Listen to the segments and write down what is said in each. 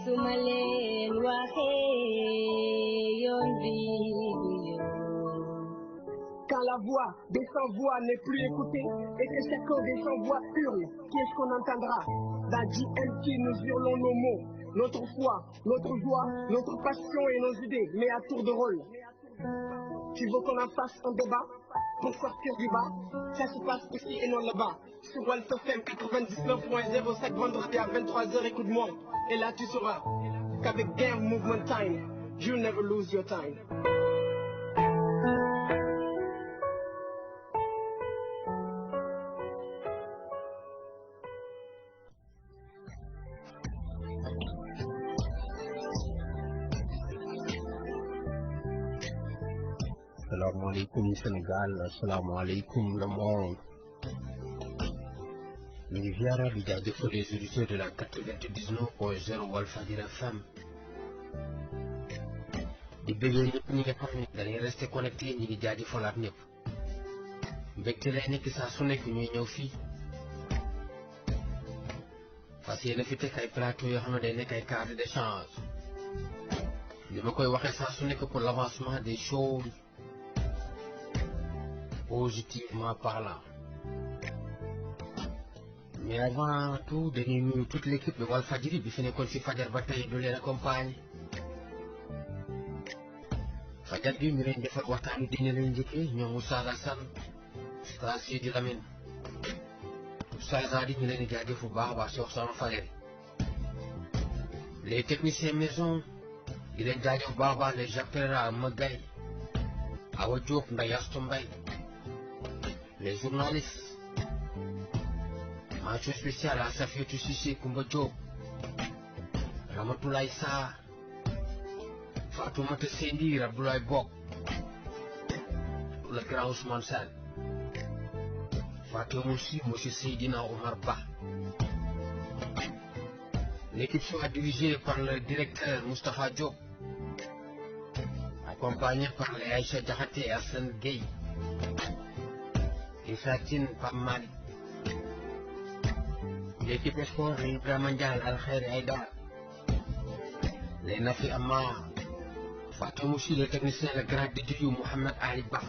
Sumalen wahe yon video. Quand la voix des sans-voix n'est plus écoutée et que chacun des sans-voix hurle, qu'est-ce qu'on entendra? Dans JMT, nous hurlons nos mots, notre foi, notre joie, notre passion et nos idées, mais à tour de rôle. Tu veux qu'on en fasse un débat pour sortir du bas? Ça se passe ici et non là-bas. Sur Walf FM 99.0 chaque vendredi à 23h, écoute-moi. Et là tu sauras qu'avec Game Movement Time, you never lose your time. Assalamu alaikum Sénégal, assalamu alaikum le monde. Ñu ngi ziara di jaajëfal les auditeurs de la 99.0 Walfadjri FM. di bëggee ñëpp ñi nga xam ne dañuy resté connecté ñi ngi jaajëfalaat ñëpp. mbégte lay nekk saa su nekk ñuy ñëw fii. fas yéene fi teg ay plateau yoo xam ne day nekk ay cadre d'échange. li ma koy waxee saa su nekk pour l'avancement des choses. Positivement parlant. Mais avant tout, dañuy nuyu toute l'équipe de Walfadjri bi fi nekkoon ci fajar ba tey du leen accompagne. fajar bi ñu leen defal waxtaanu dina leen njëkkee ñoom Oustaz Assane Oustaz Sidi Lamine Oustaz Adi ñu leen di jaajëf bu baax a baax ci waxtaanu fajar. Les techniciens maison di leen jaajëf bu baax a baax les Jacques Pereira Magay Awa Diop Ndeye Astou Mbaye. Les journalistes, mention spéciale à Safiatou Cissé Koumba Diop, Ramatoulaye Sarr, Fatoumata Sendir, Abdoulaye Bok, le grand Ousmane Sall, Fatou Moussi, M. Seydina Omar Ba. L'équipe sera dirigée par le directeur Moustapha Diop, accompagné par les Aïcha Diakhaté et Hassan Gueye. Fatine Pape Malick. L'équipe sport Ibrahima Ndiaye Al Khair Aïdara. Les Nafi Amar. Fatou Moussi le technicien le grand Didiou Mohamed Ali Ba.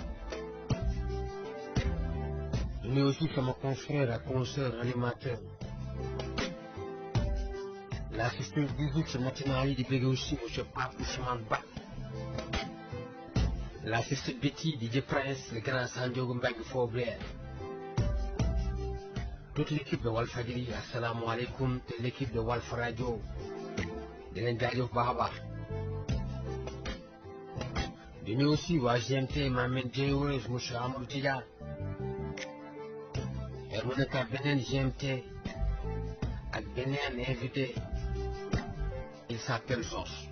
Mais aussi comme confrère et consoeur animateur. L'assistant du jour ce matin il dit aussi M. Pape Ousmane Ba. L'assistant Betty DJ Prince le grand Sanjogo Mbengue Faubert. Toute l'équipe de Walfadjri, assalamu alaikum, toute l'équipe de Walf Radio, de l'Indiadio Bahaba. De nous aussi, GMT, Mamen Djeouez, M. Amadou Tidiane. Et mon état Benen GMT, avec Benen invité, il s'appelle Sos.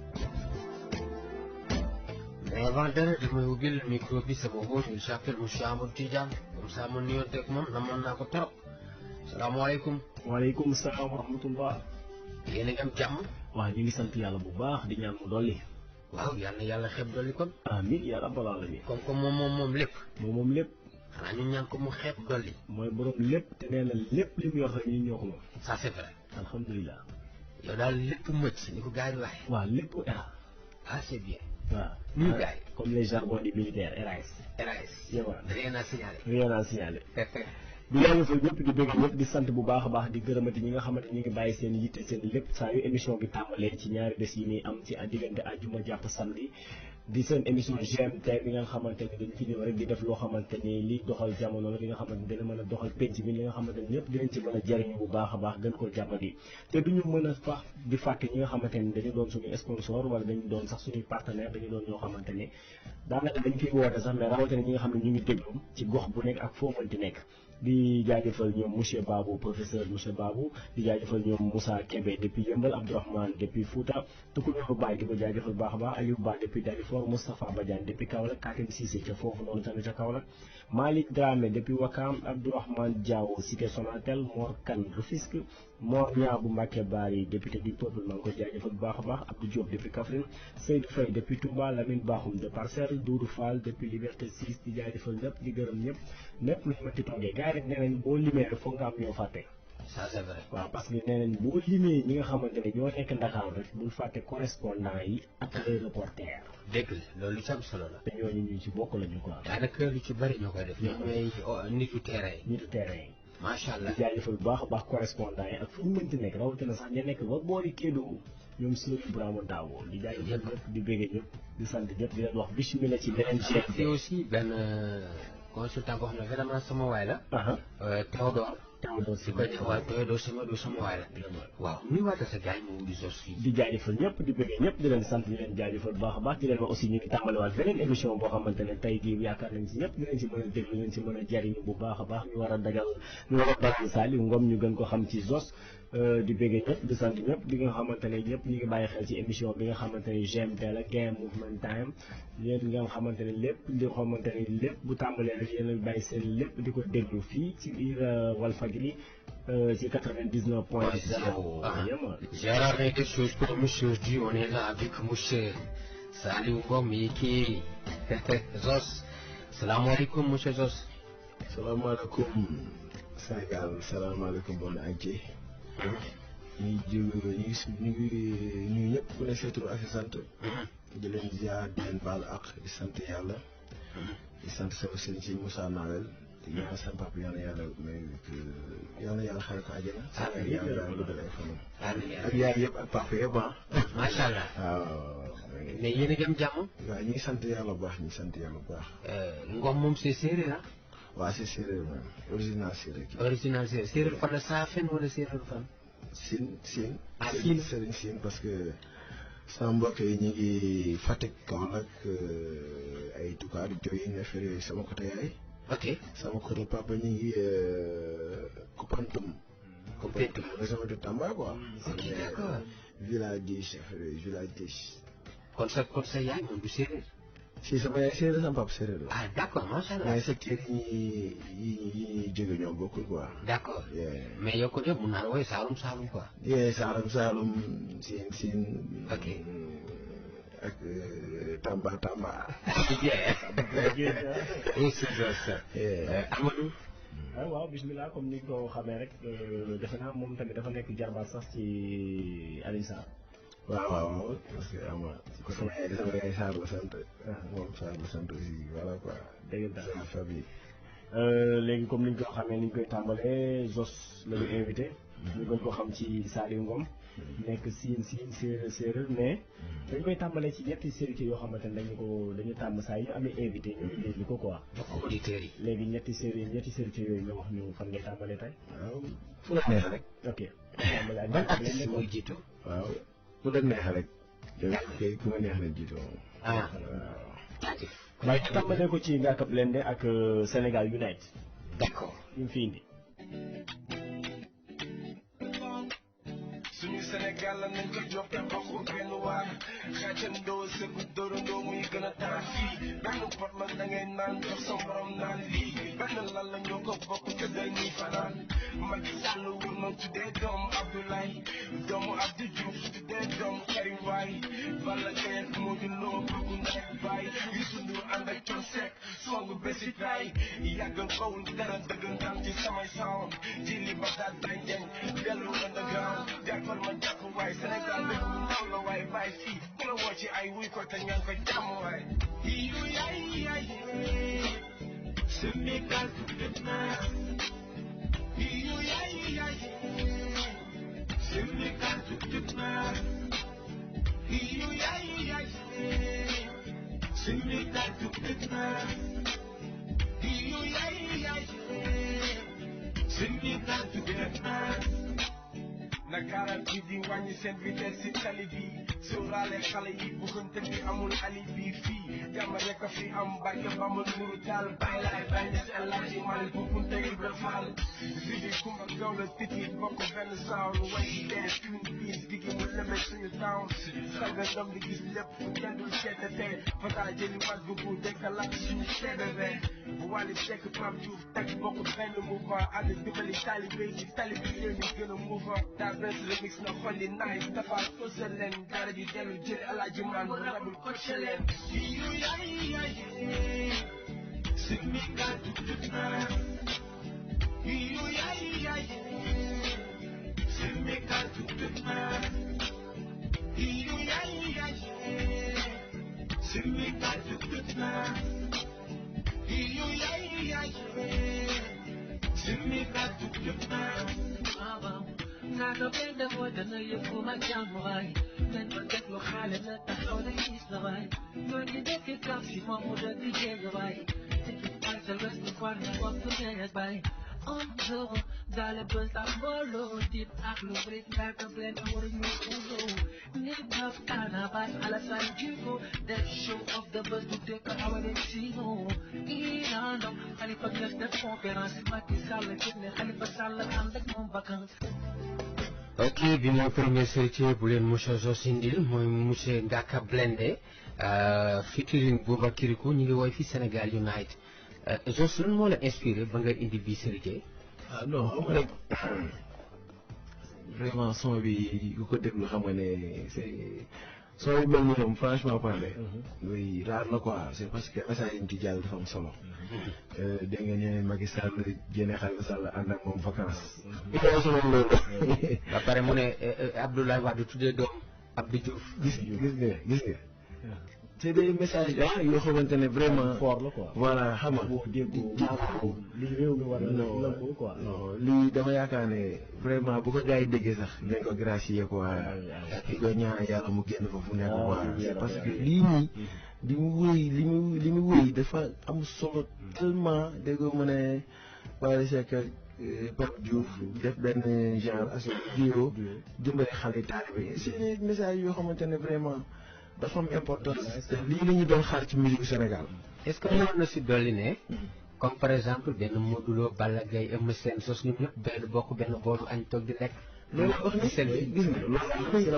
Mais avant de me ouvrir le micro, il s'appelle M. Amadou Tidiane, comme ça mon numéro de commande, n'a pas trop. Salaamaaleykum. waaleykum salaam wa rahmatullah. yéen a ngi am jàmm. waaw ñu ngi sant yàlla bu baax di ñaan mu dolli. waaw yal na yàlla xeeb dolli kon. amiin yaa rabbal aalamiin. comme moom lépp. moom lépp. xanaa ñu ñaan ko mu xeeb dolli. mooy borom lépp te nee na lépp li mu yor rek ñun ñoo ko moom. ça c'est vrai. alhamdulilah. yow daal lépp mëcc ni ko gars yi waxee. waaw lépp era. ah c'est bien. waaw. ñu gars yi. comme les jargons du militaire RAS. RAS. yow rien à signaler. rien à signaler. di jaajëfal ñëpp di bëgg ñëpp di sant bu baax a baax di gërëmati ñi nga xamante ñu ngi bàyyi seen yitte seen lépp saa yu émission bi tàmbalee ci ñaari bés yi nii am ci diggante àjjuma jàpp samedi di seen émission GMT bi nga xamante ni dañ ci ñëw rek di def loo xamante ni li doxal jamono la li nga xamante ni dina mën a doxal penc bi li nga xamante ni ñëpp dinañ ci mën a jariñu bu baax a baax gën ko jàppandi te duñu mën a fax di fàtte ñi nga xamante ni dañu doon suñu sponsor wala dañu doon sax suñuy partenaire dañu doon ñoo xamante ni daanaka dañ fiy woote sax mais rawatina ñi nga xam ne ñu ngi déglu ci gox bu nekk ak foo mënti nekk di jaajëfal ñoom monsieur Babou professeur monsieur Babou di jaajëfal ñoom Moussa Kébé depuis Yëmbal Abdourahmane depuis Fouta Tukulóoru Baye di ko jaajëfal baax a baax Aliou Ba depuis Dalifort Moustapha Badiane depuis Kaolack Katim Cissé ca foofu noonu tamit ca Kaolack Malick Dramé depuis Wakam Abdourahmane Diaw Cité Sonatel Mor Kane Rufisque Mor Niang bu Mbacké Bari député du peuple maa ngi ko jaajëfal bu baax a baax Abdou Diop depuis Kaffrine Seydou Faye depuis Touba Lamine Bakhoum de Parcelles Doudou Fall depuis Liberté 6 di jaajëfal ñëpp di gërëm ñëpp lépp lu ñu ma ci toogee gars yi rek nee nañ boo limee rek foog nga am ñoo fàtte ça c'est vrai. waaw parce que nee nañ boo limee ñi nga xamante ne ñoo nekk Ndakaaru rek bul fàtte correspondant yi ak les reporters. dégg la loolu ci am solo la. te ñooñu ñu ci bokk lañu quoi. daanaka lu ci bëri ñoo koy def. ñoom ñooy nitu terrain yi. nitu terrain yi. macha allah di jaajëfal bu baax a baax correspondant yi ak fu ñu mënti nekk rawatina sax ña nekk ba boori Kédougou ñoom Serigne Brahima Daawo di jaajëfal ñëpp di béggee ñëpp di sant ñëpp di leen wax bismillah ci beneen chaîne. te aussi benn consultant boo xam ne vraiment sama waay la. Théodore. si koy def waaye Théodore sama waay la. waaw nuyu waat sa gars yi mu di sos fii. di jaajëfal ñëpp di bëggee ñëpp di leen sant di leen jaajëfal bu baax a baax di leen wax aussi ñu ngi tàmbaliwaat beneen émission boo xamante ne tey jii yaakaar nañ si ñëpp dinañ si mën a déglu dinañ si mën a jariñu bu baax a baax ñu war a dalal Saliou Ngom ñu gën ko xam ci Zoss di bëggee ñëpp di sant ñëpp di nga xamante ne ñëpp ñu ngi bàyyi xel ci émission bi nga xamante ne GMT la Game Movement Time yéen nga xamante ne lépp li xamante ne lépp bu tàmbalee rek yéen a bàyyi seen lépp di ko déglu fii ci biir Walfadjri ci 99.0. J'ai ramené quelque chose pour monsieur Di, on est là avec monsieur Saliou Ngom qui Zoss. Salaamaaleykum monsieur Zoss. salaamaaleykum Sénégal salaamaaleykum bon entier. ñu ngi ñëpp ku ne sa tur ak sa sant. di leen ziar di leen baal ak di sant yàlla. di sant sama sëriñ si Moussa Nawel. di ñaan sama papa yal na yàlla xare ko àjjana. amiin yàlla guddal ay fanam. ak yaay yëpp ak papa yëpp ah. macha allah. waaw. mais yéen a ngi am jàmm. waaw ñu ngi sant yàlla bu baax ñu ngi sant yàlla bu baax. Ngom moom c'est séeréer ah. waaw c'est séeréer man original séeréer. original séeréer séeréer fan la Saafeen wala séeréer fan. Siin. ah Siin Serigne Siin parce que sama mbokk yi ñu ngi Fatick Kaolack ay Toucar Diohine affaire yooyu sama côté yaay. ok sama côté papa ñu ngi Koupantoum. Koupantoum région de Tamba quoi. ok d'accord. village 10 affaire yooyu village 10. kon sa yaay moom du séeréer. si sama yaay séeréer sama papa séeréer la. ah d'accord macha allah. mais secteur yi ñuy jóge ñoom bokkul quoi. d'accord mais yow ko def mun naa la woowee Saalum quoi. Saalum Siin. ok. ak Tamba. Amadou. waaw bismillah comme ni ko xamee rek defe naa moom tamit dafa nekk jarbaat sax ci Alioune Sarr. waaw parce que sama yaay Sarr la sant. moom Sarr la sant aussi voilà quoi. dëgg la famille. léegi comme ni ñu ko xamee ni ñu koy tàmbalee Zoss la ñu invité. ñu gën ko xam ci Saliou Ngom. nekk siin séeréer mais dañ koy tàmbalee ci ñetti séries yoo xamante ne dañu tàmm saa yi ñu amee invité ñu indi ko quoi. jox ko auditeurs yi. léegi ñetti séries yooyu nga wax ñu fan ngay tàmbalee tey. waaw fu la neex rek. ok. ban artiste mooy jiitu. waaw fu la neex rek. kay ku ma neex rek jiitu moom. ah waaw. waaye ñu tàmbalee ko ci Ngaaka Blindé ak Sénégal Unite. d'accord ñu fi indi. suñu Sénégal la nañ ko jox te bokku benn waar xaacandoo sëgu dóorandoo muy gën a taar fii benn pot la da ngay naan jox sa morom naan lii benn lal la ñoo ko bokk te dañuy fanaan Macky Sall wur na tuddee doomu Abdoulaye doomu Abdou Diouf tuddee doomu Karim Waay Balla Gaye ak Modou Lo bëggu ndey baay Youssou Ndour ànd ak Thione Seck songu bési tay yàggal bawul dara dëggantaan ci samay sound jili ba daat bañ jeng dellu underground jàppal ma jàpp waay Sénégal dëkk bu ndaw la waay bàyyi fii ku la woo ci ay wuy ko te ñaan ko jàmm waay yu yaay Sénégal tudd naa yu yaay Sénégal tudd naa yu yaay Sénégal tudd naa yu yaay Sénégal tudd naa Nakara bi di wàññi seen vitesse si tali bi sóoraale xale yi buggante bi amul alibi fii jàmm rek a fi am barke ba ma nuru taal bàyyi laay bàyyi des El Hadji Malick bu Kunta Ibra Fall Zibi Kumba Gawla titi bokk benn sound way dee Twin Peaks digi mu leme suñu town saga dom di gis lépp fu kenn dul seetate fata jëli wat bu bu dekkalaat suñu seedere bu wàlli sekk Pape Diouf teg bokk benn mouvement ànd dimbali talibé yi talibé réew mi gën a mouvement Benz remix na xolli nice dafa tosal leen dara di dellu jël Alaaji Man rabul coach leen yu yaay Sénégal tudd naa yu yaay ok bi mooy premier héritier bu leen monsieur Zoss indil mooy monsieur Ngaka Blindé featuring Bouba Kirikou ñu ngi woy fi Sénégal Unite Zoss lan moo la inspiré ba nga indi bii héritier. ah non xam nga rek vraiment son bi ku ko déglu xam nga ne c'est son bi mel ni moom franchement parler. oui rare na quoi c'est parce que message yi ñu ci jàll dafa am solo. dégg nga ñeneen Macky Sall Diène Khalifa Sall ànd ak moom vacances. il faut solo loolu. ba pare mu ne Abdoulaye Wade tuddee doom Abdou Diouf. gis nga. c'est des messages yoo xamante ne vraiment fort la quoi. voilà xam nga boo déggoo li réew mi war na quoi. non lii dama yaakaar ne vraiment bu ko gars yi déggee sax dinañ ko gracier quoi. di ko ñaan yàlla mu génn foofu nekk quoi. c'est parce que lii nii li mu wéy dafa am solo tellement déggoo mu ne Wally Seck Pape Diouf def benn genre vidéo dimbali xale taalibe c'est des messages yoo xamante ne vraiment dafa am importance te lii la ñu doon xaar ci musique Sénégal. est-ce que mënoon na si dolli ne comme par exemple benn Modou Lo Balla Gaye Eumeu Sène Zoss ñoom ñëpp benn bokk benn boolu añ toog di lekk. loolu la wax ni gis nga loolu la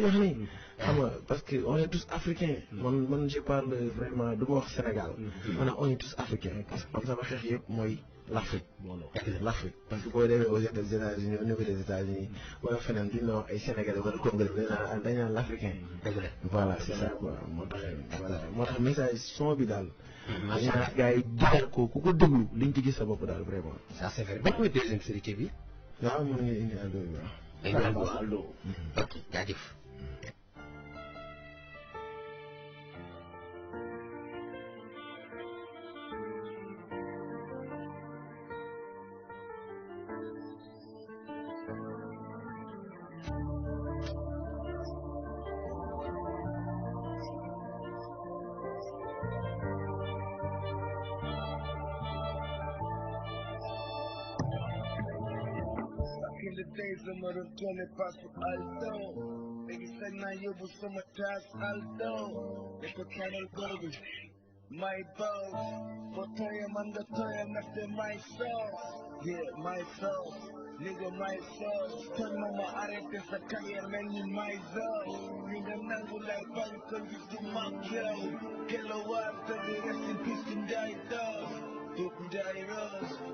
wax ni xam nga parce que on est tous africains man je parle vraiment du ma wax Sénégal maanaam on est tous africains parce que man sama xeex yëpp mooy l'Afrique parce que boo demee aux États-Unis au niveau des États-Unis wala feneen duñ la wax ay Sénégalais wala Congolais dañ naan l'Africain voilà c'est ça quoi moo tax message son bi daal ñaa gars yi jël ko ku ko déglu liñ ci gis sa bopp daal vraiment ça c'est vrai ban mooy deuxième héritier bi. waaw mën nga indi Aldo bi waaw. Aldo ok jaajëf. The days I'm retourné pas sur Aldo. Léegi sañ naa yóbbu sama taas Aldo. Ne ko kanal góor bi. My boss. Boo tooyee man nga tooyee ndaxte my soul. Yeah, my soul. Nigga, my soul. Tooñ ma ma arrêté sa carrière mel ni my soul. Ni nga nangu lay bañ ko gis du mag yow. Kilowatt dëgg rest in peace to die dog.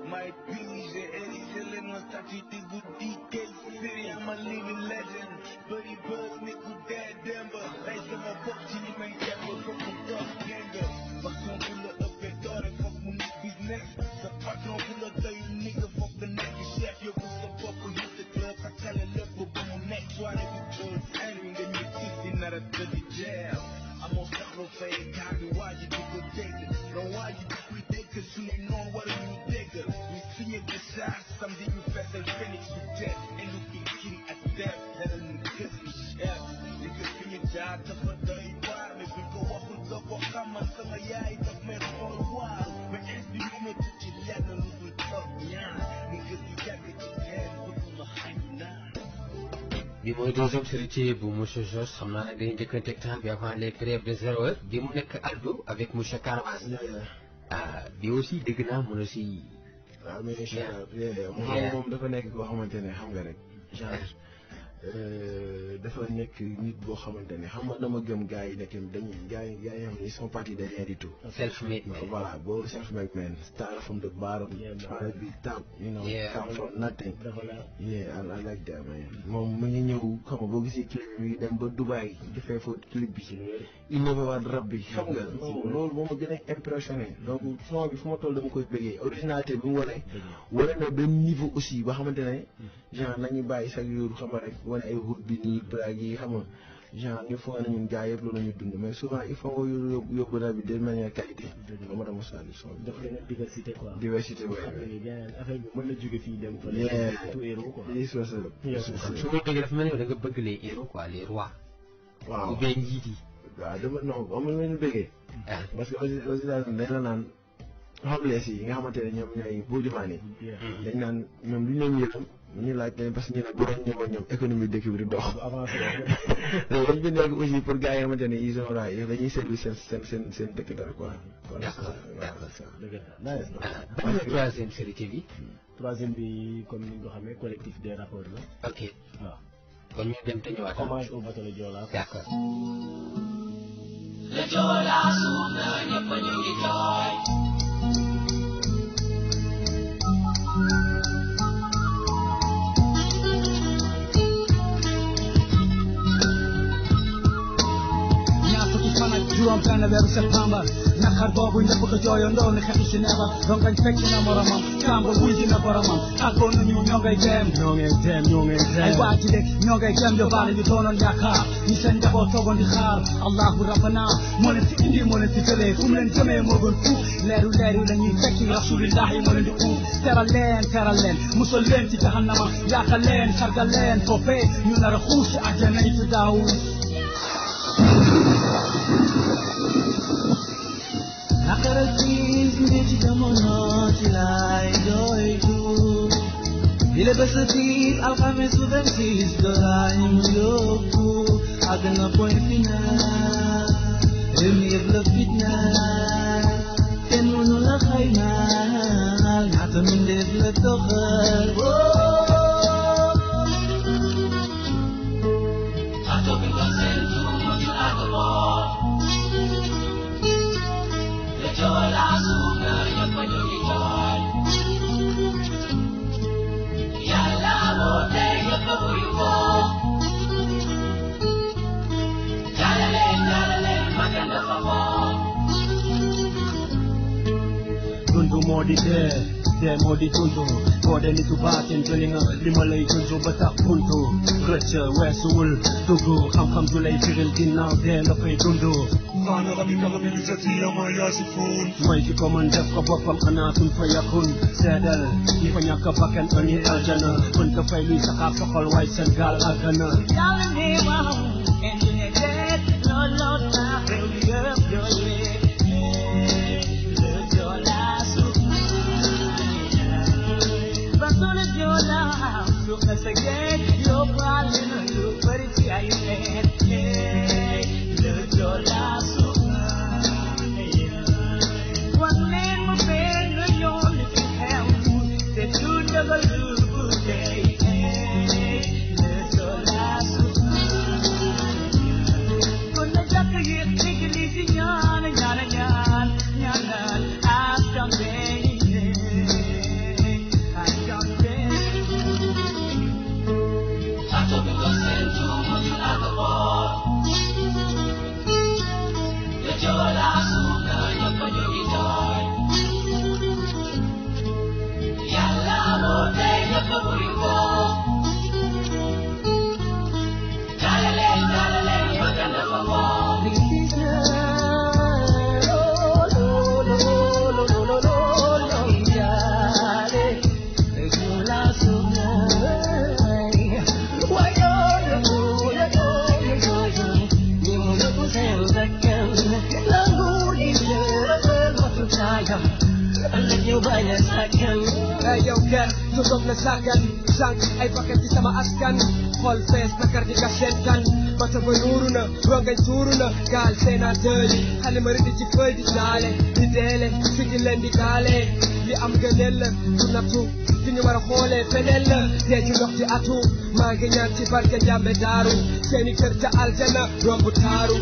My peace, excellent, no statue, good DK City, I'm a living legend. Buddy Buzz, Nico Dad Denver. Like some of Buck, Jimmy, my devil, from the dog ganger. My son pull up and daughter, fuck my business. The partner pull up, tell you nigga, fuck the next chef. You pull up, we hit the club, I tell a left, but my next one, if you told anything, then you're 50, not a dirty jail. I'm on sacrifice, copy, why you do good take it? No, why you do good take it? Soon you know what you take it. We see it, the shots, someday you fess and finish with death. And you be kidding at death, and then you kiss me, chef. Niggas see your job, to put the bar, if you go up with the book, I'm on some of ya, it's a man for a while. But as you know, to you, let them lose with tough, yeah. Niggas, you got to get your head, look on the high now. bi mooy deuxième héritier bu monsieur Zoss xam naa ne dañuy njëkkanteeg temps bi avant les grèves de 0 heure bi mu nekk Aldo avec monsieur Caravas. bi aussi dégg naa mun a si. waaw mais moom dafa nekk koo xamante ne xam nga rek genre dafa nekk nit boo xamante ne xam nga dama gëm gars yi nekk dañuy gars yi xam ne ils sont partis de rien du tout. Self-made man. Voilà, boo self-made man start from the bottom. try to be top, you know, come from nothing. Yeah, I like that man. moom mu ngi ñëw xam nga boo gisee clip bi dem ba Dubaï defee fa clip bi innové waat rap bi xam nga loolu moo ma gën a impressionné donc son bi fu ma toll dama koy bëggee originalité bi mu wane na benn niveau aussi ba xamante ne genre nañu bàyyi chaque jour xam nga rek wane ay route bi nii blague yi xam nga genre ñu foog ne ñun gars yëpp loolu la ñuy dund mais souvent il faut nga yóbbu rap bi de manière qualité. dama dama sànni son bi. dafa leen diversité quoi. diversité booy. affaire bi mën na jóge fii dem fa. tout héros quoi. su ma déggee dafa mel ni da nga bëgg les héros quoi les rois. waaw ou bien njiit yi. waaw dama non amul nañu bëggee. parce que aussi daal dañ la naan xamlees yi nga xamante ne ñoom ñooy buujumaan yi. dañ naan ñoom duñ leen yëkkam ñu laaj leen parce que ñu ne bu doon ñëwoon ñoom économie dëkk bi di dox. avancé dañ bind ak aussi pour gars yi nga xamante ne ils sont là dañuy seetlu seen dëkk dara quoi. d'accord nice. ban la troisième série bi. troisième bi comme ni nga ko xamee collectif des rappeurs la. ok waaw. kon ñu dem te ñëwaat. hommage au bateau le Joola. d'accord. Le Joola suuf na ñëpp ñu ngi jooy. juróom benn weeru septembre naqar boobu ñëpp ko jooyandoo ni xetu si neeba rongañ fekk na moromam kàmba wuy dina boromam àggoon nañu ñoo ngay dem ay waa ji de ñoo ngay dem yóbbaale ñu doonoon yaakaar ñi seen njaboot toogoon di xaar allahu rabbana moo leen fi indi moo leen fi jëlee fu mu leen jëmee moo gën fuuf leeru la ñuy fekki rasulillahi moo leen di uuf teral leen musal leen ci jahannama yaakal leen sargal leen foofee ñu nar a xuus ci àjjana yi fi daaw Nakaratis niti jamono tilai doitu Dile besatis alkames uventis dolai muyoktu Agana point final Remi evla fitna Ken munu la khaymal Nata min devla tokhal Ato bingon sentu mutu agabor Joola suuf na ñëpp ñu ngi jooy Yàlla woote ñëpp wuyu ko jàllaleen magal dafa moom dundu moo di dee moo di dundu boo dee nitu baatin jëli nga li ma lay dundu ba tax buntu rëcc weesuwul dugg xam-xam ju lay firil ginnaaw dee nga fay dundu mooy ki ko mën def ko boppam xanaa suñ fa yakun seedal ñi fa ñàkk bakkan ani aljana mën ko fay luy saxaar soxal waay seen gaal àggana Yàlla ne waaw indi ne deet looloo tax réew mi yëpp jooyee Le Joola suuf ba sunu Joola suuf na sa géej yóbbaale na lu bari ci ay xeet Le Joola suuf wan leen mu feeñ nga yoon li fi xew te du dëggal lu tey Le Joola suuf kon na jàkk yi digg li si ñaanal askan Ato bi ko sentu mutu agabor Le Joola suuf na ñëpp ñu ngi jooy Yàlla woote ñëpp wuyu ko jàllaleen magal dafa moom yow ker su toog na sàggan sànq ay bakkan ci sama askan xol fees na kar di gas seen kan bata ba nuuru na rongañ tuuru na gaal sénateur yi xale ma rëdd ci fëy di jaale di deele sigi leen di gaale li am gëneel la du nattu fi ñu war a xoolee feneen la dee ci ndox ci atu maa ngi ñaan ci barke njàmbe daaru seeni kër ca aljana romb taaru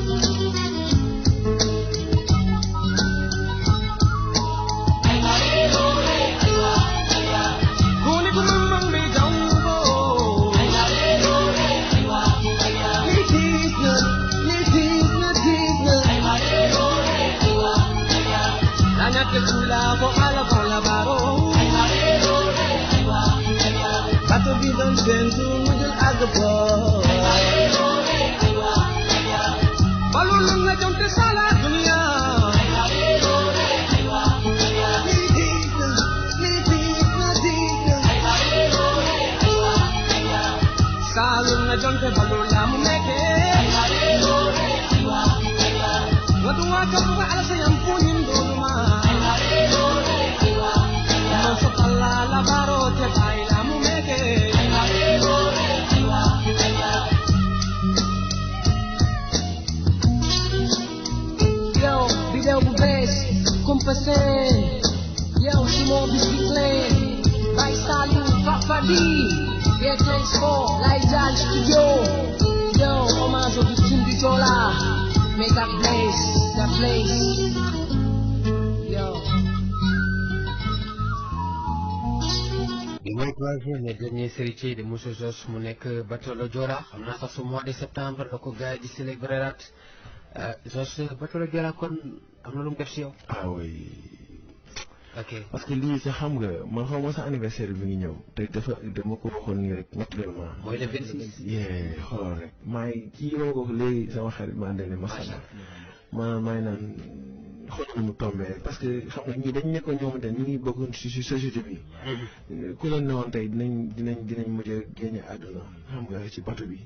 Yo, Simon Biscuit, by Salut, Papa D, yeah, thanks for Laizal Studio. Yo, hommage aux victimes du Jola, make that place. Yo. di mooy troisième et dernier héritier de Moussa Jos mu nekk bateau le Joola xam naa sax su mois de septembre la ko gars yi di célébrer rat Jos bateau le Joola kon am na lu mu def si yow. ah oui. ok parce que lii sax xam nga man xaw ma sa anniversaire bi ngi ñëw te dama ko waxoon nii rek naturellement. mooy le 26. yee xoolal rek maa ngi kii ma ko léegi sama xarit ma àndale ma xam maanaam maa ngi naan xool mu tombé parce que xam nga ñii dañ nekkoon ñoo xamante ne ñu ngi bokkoon si société bi. ku leen ne woon tey dinañ mujj a génne àdduna xam nga ci bato bi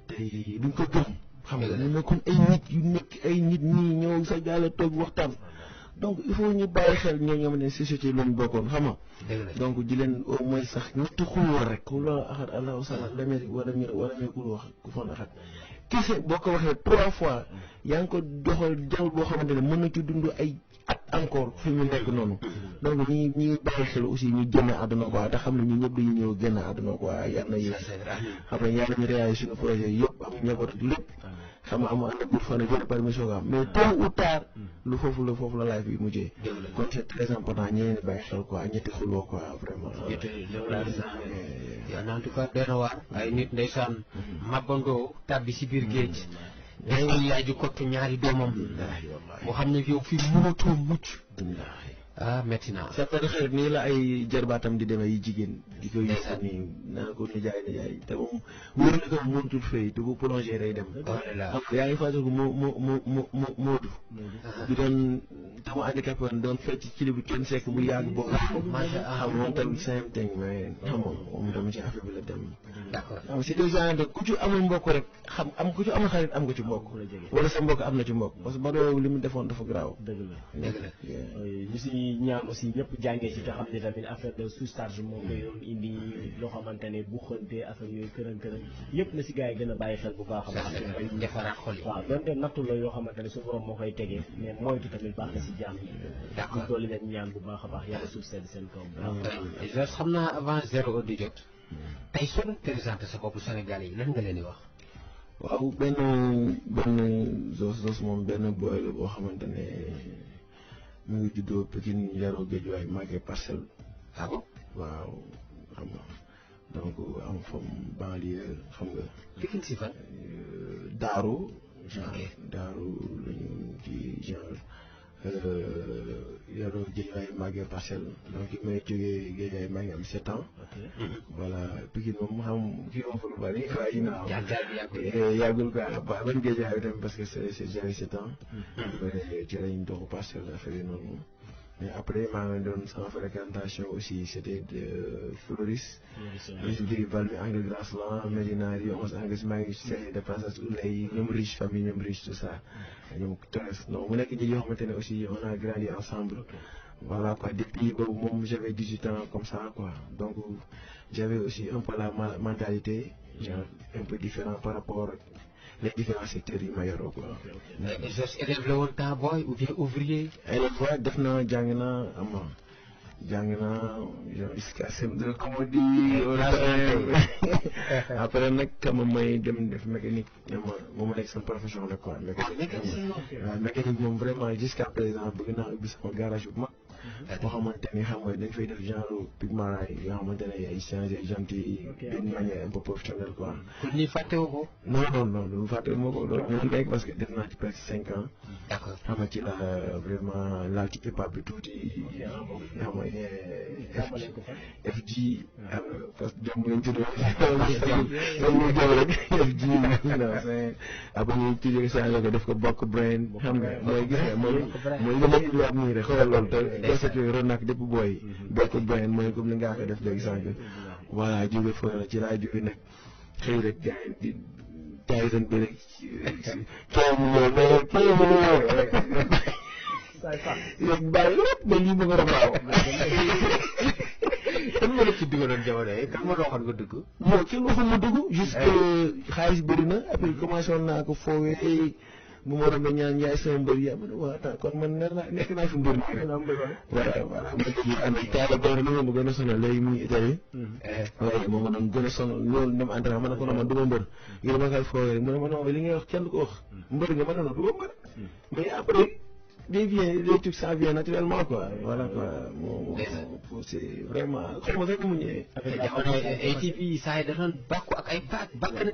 tey duñ ko gëm. xam nga ñu nekkoon ay nit yu nekk ay nit ñii ñëw sa gaal toog waxtaan. donc il faut ñu bàyyi xel ñoo ñoo ne société lañ bokkoon xam nga. donc di leen au moins sax ñetti xuloo rek xuloo axat allahu salaam demee wala ñu kul wax ku foon axat kese boo ko waxee 3 fois yaa ngi ko doxal jaww boo xamante ne mën na ci dund ay at encore fi mu nekk noonu donc ñi bàyyi xel aussi ñu génn àdduna quoi te xam ne ñu ñëpp dañu ñëw génn àdduna quoi yal na yéex xam ne yàlla ñu réalisé suñu projet yëpp am njaboot lépp xam nga amu ànd ak fan ak yëpp permission nga am mais tôt ou tard lu foofu la life bi mujjee kon c'est très important ñeneen bàyyi xel quoi ñetti xuloo quoi vraiment en tout cas dana waar ay nit ndeysaan mabandoo tàbbi si biir géej day yaay ju kottu ñaari doomam moo xam ne yow fii mënatoo mucc ah metti naa certaine xarit nii la ay jarbaatam di demee yi jigéen di ko yëg nii naan ko nijaay te moom wóor na ko mënatul fay te bu plongé day dem yaa ngi fàttaliku Moodu bi doon tamu handicapé woon doon fecc ci li bu kenn sekk bu yàgg boobu xam moom tamit same thing mais xam moom tamit ci affaire bi la dem d'accord c'est des gens de ku ci amul mbokk rek xam am ku ci amul xarit am nga ci mbokk wala sa mbokk am na ci mbokk parce que ba doo li mu defoon dafa garaaw dëgg la ñaan aussi ñëpp jàngee ci te xam ne tamit affaire de sous-charge moo koy indi loo xamante ne bu xëntee affaire yooyu këran yëpp na si gars yi gën a bàyyi xel bu baax a baax defaraat xol yi waaw donte nattu la yoo xamante ne su borom moo koy tegee mais moytu tamit baax na si jàmm d'accord ñu dolli leen ñaan bu baax a baax yàlla suuf sedd seen kaw Jos xam naa avant 0 heure di jot tey soo doon présenté sa bopp Sénégalais yi lan nga leen di wax waaw benn Jos moom benn boy la boo xamante ne mu ngi juddoo Pikine yaroo Guédiawaye màggee Parcelles. ah bon waaw xam nga donc am fam banlieue xam nga. Pikine si fan. Daaru. Daaru lañu ci genre yaroo Guédiawaye màggee Parcelles donc may jógee Guédiawaye maa ngi am 7 ans. voilà Pikine moom xam kii moom fa lu bari waaye ñu naan. yàggul quoi ban Guédiawaye tamit parce que j'avais 7 ans. ci lañ doxu Parcelles affaire yi noonu. mais après maa ngi doon sama fréquentation aussi c'était de Floris. di Valmy Angle Grasland Médina Rue 11 Angle maa ngi seet de passage Oulay ñoom riche famille ñoom riche tout ça. ñoom Torres non mu nekk ñi yoo xamante ne aussi on a grandi ensemble. voilà quoi depuis boobu moom j'avais 18 ans comme ça quoi donc j'avais aussi un peu la mentalité genre un peu différent par rapport les différents secteurs yi ma yoroo quoi. Jos élève la woon temps booy ou bien ouvrier. élève fois def naa jàng naa jusqu'à CM2 comme on dit. après nag kama may dem def mécanique moom nekk sama profession la quoi. mécanique moom vraiment jusqu'à présent bëgg naa ubbi sama garage bu mag. boo xamante ni xam nga dañ fay def genre pigment yi nga xamante ne ay changer jantes yi d'une manière un peu professionnelle quoi. kon nii fàttewu ko. non fàttewu ma ko loolu ñu nekk parce que def naa ci presque 5 ans. d'accord xam nga ci la vraiment laal ci hip hop bi tuuti xam nga FG parce que jëm ngeen tudd FG après ñu tuddee changé ko def ko bokk brain xam nga mooy gis nga mooy li ma indiwaat nii rek xoolal loolu te parce que Ronak depuis booy bokk brain mooy comme li nga ko def léegi sànq voilà jóge fa ci laa jóge nag xëy rek gars yi di Tyson bi rek rek bàyyi lépp ba lii bëgg a rabaaw. kan ma la ci dugaloon jamono yi kan ma doxoon nga dugg. bon kenn waxul ma dugg juste xaalis bëri na après commencé woon naa ko foowee bu ma doon ñaan yaay sama mbër yi ma ne waaw attends kon man nekk naa fi mbër mi. voilà ma ci ànd taala door na ma gën a sonal léegi mu ngi Italie. waaye moo ma doon gën a sonal loolu dem entraînement ma ne ko non man du ma mbër ngir ma koy foowee mu ne ma non li ngay wax kenn du ko wax mbër nga ma ne non du ma mbër mais après les trucs ça vient naturellement quoi voilà quoi c'est vraiment xam nga rek mu ñëwee. jamono ATV saa yi da doon bàkku ak ay bàkk na.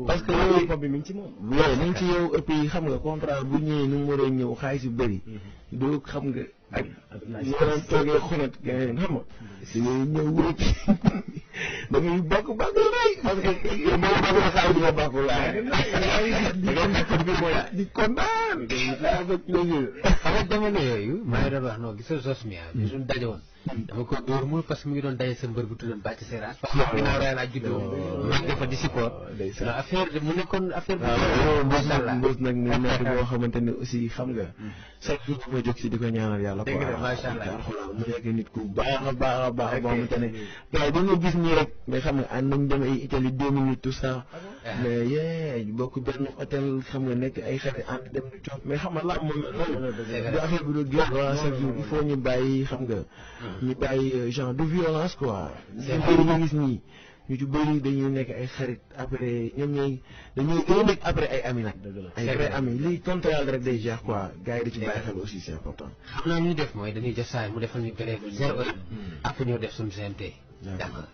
parce que loolu bopp bi mi ngi ci moom. loolu mi ngi ci yow et puis xam nga contrat bu ñëwee nu mu war a ñëw xaalis yu bëri. doo xam nga ak ñu doon toogee xonet gars yi xam nga. si ñëw wóor da ngay bàkk lu rëy parce que yow boo bëggee xaalis bi nga bàkku laa di kontaan. xam nga jamono yooyu maa ngi doon wax non gisal Jos mi bi suñu daje woon dama ko dóor mul parce que mu ngi doon daje sa mbër bu tuddoon Bàcc Seras parce que naa rey laa juddoo maa ngi defa di support affaire de mu nekkoon affaire bi mbës nag ni nekk boo xamante ne aussi xam nga chaque jour ma jóg si di ko ñaanal yàlla quoi macha allah mu nekk nit ku baax a baax boo xamante ne gars yi dañoo gis nii rek mais xam nga ànd nañ dem ay Italie 2 minutes tout ça mais yee bokk benn hôtel xam nga nekk ay xarit ànd dem di toog mais xam nga laa moom loolu du affaire bi du génn waa chaque jour il faut ñu bàyyi xam nga ñu bàyyi genre de violence quoi ñu bëri ñu gis nii ñu ci bëri dañuy nekk ay xarit après ñoom dañuy nekk après ay amis nag ay vrai amis lii contre yàlla rek day jeex quoi gars yi da ci bàyyi xel aussi c'est important xam naa ñu def mooy dañuy def saa mu defal ñu grève 0 heure après ñoo def suñu GMT d'accord.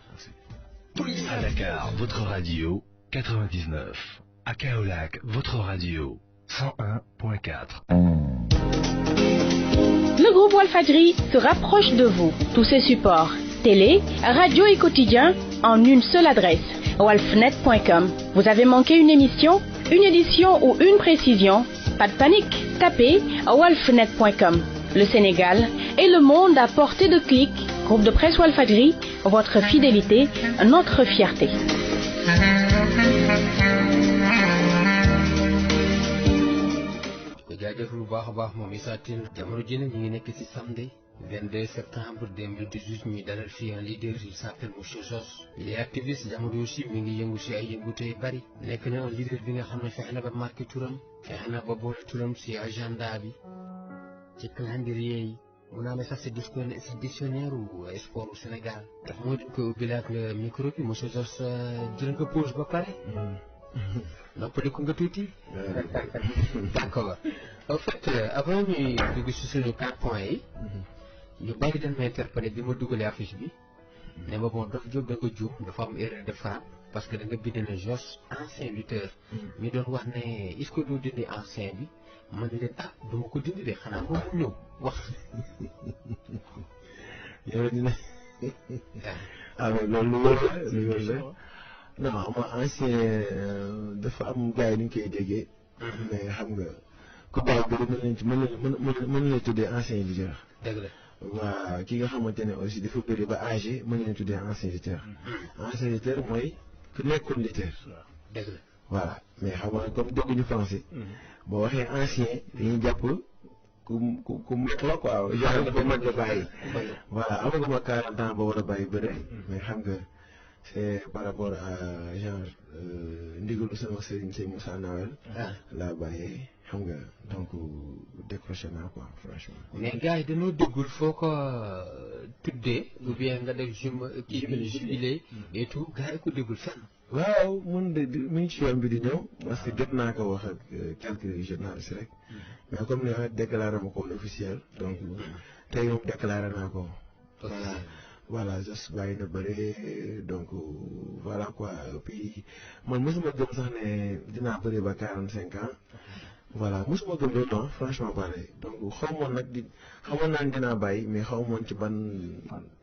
À Dakar, votre radio 99. À Kaolack, votre radio 101.4. Le groupe Walfadjri se rapproche de vous. Tous ses supports, télé, radio et quotidien, en une seule adresse, walfnet.com. Vous avez manqué une émission, une édition ou une précision? Pas de panique, tapez walfnet.com. Le Sénégal et le monde à portée de clic. Groupe de presse Walfadjri, votre fidélité, notre fierté. jaajëf lu baax a baax moom Issa Tine jamono ji nag ñu ngi nekk ci samedi 22 septembre 2018 ñuy dalal fii un leader il s'appelle monsieur Jos il est activiste jamono aussi mi ngi yëngu ci ay yëngute yu bari nekk na un leader bi nga xam ne fexe na ba marqué turam fexe na ba boole turam ci agenda bi ci calendrier yi mun naa ne sax ci dictionnaire u sport au Sénégal ndax moo dañ koy ubbi ak le micro bi monsieur Jos jël nga pause ba pare noppaliku nga tuuti. d'accord en fait avant ñuy dugg ci suñu 4 points yi. ñu bari dañ ma interpellé bi ma dugalee affiche bi. ne ma bon Dof Diop da nga juum dafa am erreur de frappe parce que da nga bind ne Jos ancien lutteur. ñu doon wax ne est-ce que doo dindi ancien bi ma ne leen ah duma ko dindi de xanaa moom mu ñëw wax. yow dina mais loolu lu wër la non ma ancien dafa am gars yi ni ñu koy déggee. mais xam nga ku baax bi mën nañ ci mën nañ tuddee ancien lutteur. dëgg la. waaw ki nga xamante ne aussi dafa bëri ba âgé mën nañ tuddee ancien lutteur. ancien lutteur mooy ku nekkoon lutteur. dëgg la. voilà mais xam nga comme dégguñu français. boo waxee ancien dañuy jàpp ku mag la quoi genre dafa mag la bàyyi. voilà amaguma 40 ans ba war a bàyyi bëre mais xam nga. c'est par rapport à genre ndigalu sama sëriñ sëñ Moussa Nawel laa bàyyee xam nga donc décroché naa quoi franchement. mais gars yi dañoo déggul foo ko tuddee ou bien nga def jubilé et tout gars yi ko déggul fenn. waaw mun de mi ngi ci yoon bi di ñëw parce que jot naa ko wax ak quelques journalistes rek mais comme ni déclaré ma ko officiel donc tey moom déclaré naa ko. voilà juste bàyyi na bëri donc voilà quoi puis man mosuma gëm sax ne dinaa bëri ba 45 ans voilà mosuma gëm loolu non franchement parler donc xamoon nag xamoon naa ne dinaa bàyyi mais xamoon ci ban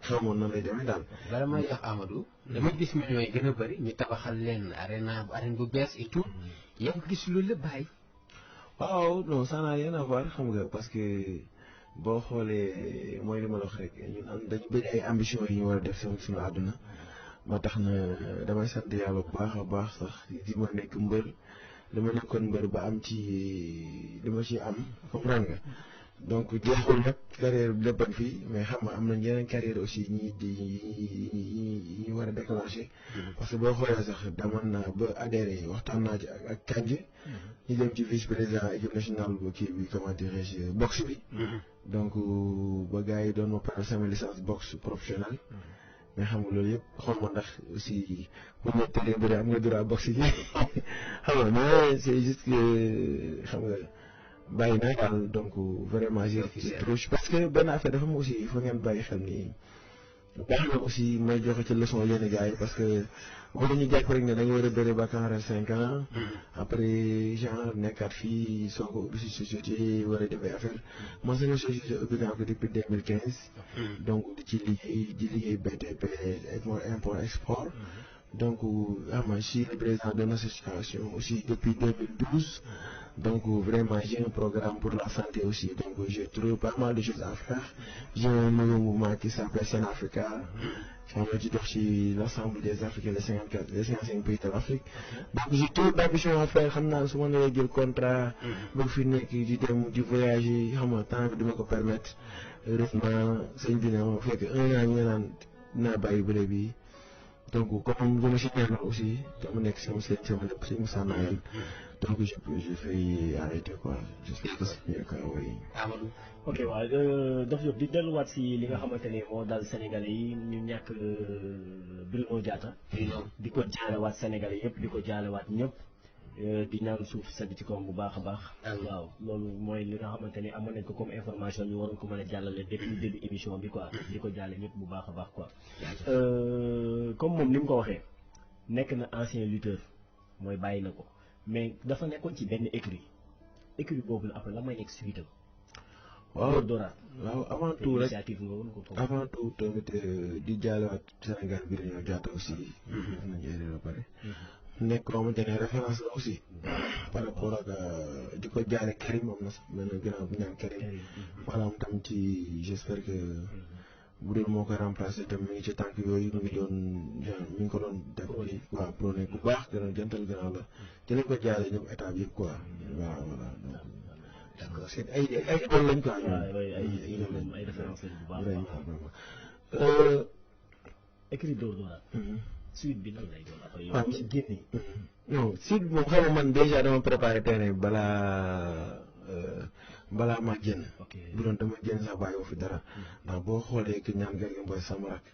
xamoon na lay demee daal. bala may wax Amadou. dama gis millions yi gën a bëri ñu tabaxal leen arène bu bees et tout yow gis loolu la bàyyi. waaw non ça n'a rien à voir xam nga parce que. boo xoolee mooy li ma la wax rek ñun am dañu bëri ay ambition yi ñu war a def suñu àdduna moo tax na damay sant yàlla bu baax a baax sax di ma nekk mbër dama nekkoon mbër ba am ci li ma ci am comprendre nga donc jeexul nag carrière bi lépp fii mais xam nga am nañ yeneen carrière aussi ñi war a déclencher parce que boo xoolee sax demoon naa ba adhéré waxtaan naa ci ak Kandji ñu dem ci vice président équipe nationale bu kii bi comment dirais-je boxe bi donc ba gars yi doon ma pare sama licence boxe professionnelle mais xam nga loolu yëpp xool ma ndax aussi bu ñu tëree bëri am nga droit boxe yi xam nga mais c'est juste que xam nga bàyyi naa daal donc vraiment j'ai trop parce que benn affaire dafa ma aussi il faut ngeen bàyyi xel ni baax na aussi may joxe ci leçon yenn gars yi parce que boo dañuy jàpp rek ne da nga war a bëri ba 45 ans après genre nekkaat fii soo ko ubbi si société war a defee affaire man sama société ubbi naa ko depuis 2015 donc di ci liggéey BTP import export donc je suis le président d'une association aussi depuis 2012 donc vraiment j'ai un programme pour la santé aussi donc j'ai trouvé pas mal de choses à faire j'ai un nouveau mouvement qui s'appelle Sen Africa xam nga ci dox ci l'ensemble des Africains les 55 pays de l'Afrique donc j'ai trop d'ambition à faire xam naa su ma nee jël contrat bëgg fi nekk di dem di voyager xam nga temps bi duma ko permettre heureusement sëñ bi ne ma fekk 1 an ñu naan dinaa bàyyi bële bi donc comme bu ma si ñaanal aussi dama nekk sama sëñ sama lépp sëñ Moussa Nawel donc je fais arrêter quoi jusqu'à ce que Amadou. ok waaw Dof Diop di delluwaat si li nga xamante ni moo daal Sénégalais yi ñu ñàkk Bruno Diatta di ko jaalewaat Sénégalais yëpp di ko jaalewaat ñëpp di ñaan suuf sedd ci kawam bu baax a baax. waaw loolu mooy li nga xamante ni amoon nañ ko comme information ñu waroon ko mën a jàllale depuis début émission bi quoi di ko jaale ñëpp bu baax a baax quoi. comme moom ni mu ko waxee nekk na ancien lutteur mooy bàyyi na ko mais dafa nekkoon ci benn écurie boobu la après la may nekk suite am. waaw Dora waaw avant tout rek initiative nga woon ko avant tout tamit di jaalewaat Sénégal bi dañoo jaata aussi. am nañu erreur ba pare. nekk koo xamante ne référence la aussi. par rapport ak di ko jaale Karim am na sax benn grand bu ñaan Karim. voilà am tam ci j'espère que bu doon moo koy remplacer tam mi ngi ci tànk yooyu mu ngi doon mi ngi ko doon def aussi waaw prôné bu baax gën a jantal gannaaw la ci lañ ko jaale ñoom état bi yëpp quoi waaw voilà donc. d'accord c'est ay école lañ quoi. ay référence lañ bu baax vraiment. écrit Dora. suite bi lan lay doon après yow. waaw ci génn. non suite bi moom xam nga man déjà dama préparé terrain bi balaa maa génn. bu doon dama génn sax bàyyi fi dara. ndax boo xoolee ki ñaan Garga Mboye sama rak.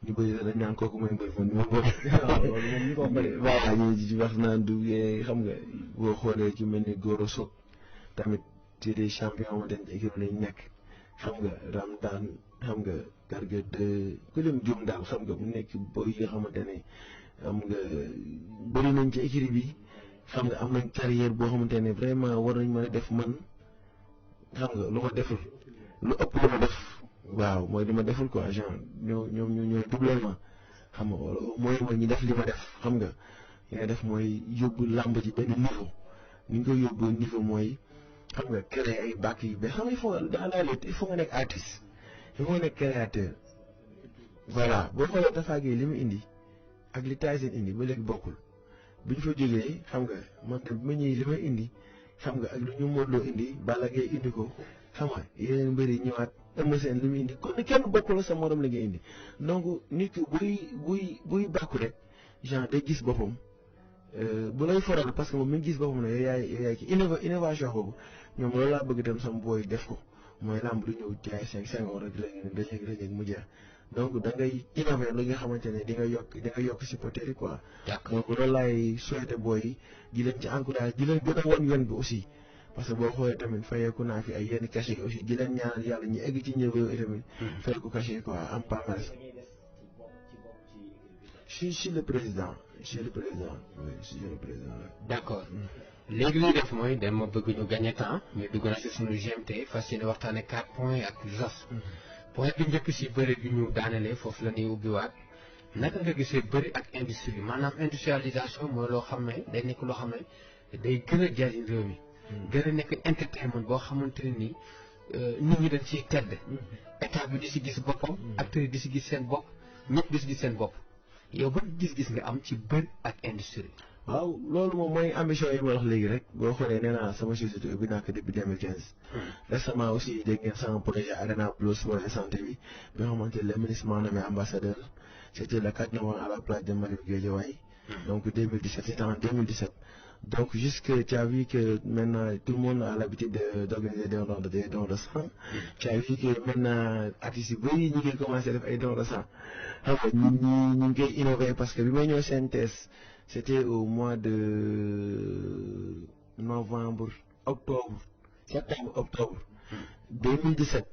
ñu bëri dañ ñaan kooku mooy mbër man ma bëgg. waaw loolu moom ñu ko bëri. waaw ñu ci wax naan du xam nga boo xoolee ci mel ni Goro Sock tamit. ci des champions moo den ci équipe lañ nekk xam nga Ramdan xam nga Garga de ku lim jum daal xam nga mu nekk boy yi nga xamante ne xam nga bëri nañ ci équipe bi xam nga am nañ carrière boo xamante ne vraiment war nañ mën a def man xam nga lu ma deful lu ëpp lu ma def waaw mooy li ma deful quoi genre ñooy doublé ma xam nga wala mooy ñu def li ma def xam nga li nga def mooy yóbbu làmb ci benn niveau ni ñu koy yóbbu niveau mooy xam nga créer ay bàkk yi mais xam nga il faut nga nekk artiste il faut nga nekk créateur voilà boo xoolee Tafa Gueye li mu indi ak li Tyson indi ba léegi bokkul bi ñu fa jógee xam nga man de bi ma ñëwee li ma indi xam nga ak lu ñu Modou Lo indi Balla Gaye indi ko xam nga yeneen mbir yi ñëwaat Eumeu Sène li mu indi kon kenn bokkul sa morom la nga indi donc nit ki buy bàkku rek genre day gis boppam bu lay foral parce que moom mi ngi gis boppam ne yow yaay ki innovation boobu ñoom loolu laa bëgg itam sama booy def ko mooy làmb du ñëw jaay 5 ans rek léegi mu jeex donc da ngay innover li nga xamante ne di nga yokk supporter yi quoi. donc loolu laay souhaité booy yi di leen ci encouragé di leen gën a wan yoon bi aussi parce que boo xoolee tamit fayeeku naa fi ay yenn cachet yi aussi di leen ñaanal yàlla ñu egg ci ñëw yooyu tamit. fayeku cachet yi quoi am palmarès. je suis le président d'accord léegi li def mooy dama bëgg ñu gagné temps mais dugg na si suñu GMT fas yéene waxtaane 4 points ak Zoss. point bi njëkk si bëri bi ñu daanelee foofu la ñuy ubbiwaat naka nga gisee bëri ak industrie maanaam industrialisation mooy loo xam ne day nekk loo xam ne day gën a jariñ réew mi. gën a nekk entertainment boo xamante ne nii nit ñi dañ ciy tedd. état bi di si gis boppam. acteurs yi di si gis seen bopp ñëpp di si gis seen bopp yow ban gis-gis nga am ci bëri ak industrie. waaw loolu moom mooy ambition yi ma wax léegi rek boo xoolee nee naa sama société ubbi naa ko depuis 2015. récemment aussi dégg ngeen sama projet Arena Plus sport et santé bi nga xamante ne le ministre m'a nommé ambassadeur c'était le 4 novembre à la place de Marie Guédiawaye. Donc 2017 c'était en 2017. Donc jusque tu as vu que maintenant tout le monde a l'habitude d'organiser des dons de sang. Tu as vu que maintenant artistes yu bëri ñu ngi commencé def ay dons de sang xam nga ñu ngi koy innover parce que bi may ñëw CNTS. C'était au mois de novembre, septembre, octobre 2017.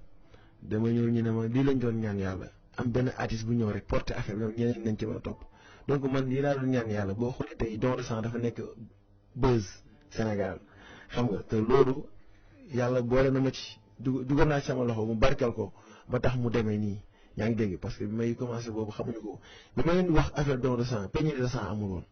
dama ñëw ñu ne ma lii lañ doon ñaan yàlla am benn artiste bu ñëw rek porté affaire bi ñeneen nañ ci war a topp donc man lii laa doon ñaan yàlla boo xoolee tey don de sang dafa nekk buzz Sénégal xam nga te loolu yàlla boole na ma ci dugal naa ci sama loxo mu barkal ko ba tax mu demee nii. yaa ngi dégg parce que bi may commencé boobu xamuñu ko bi ma leen di wax affaire don de sang pénurie de sang amul woon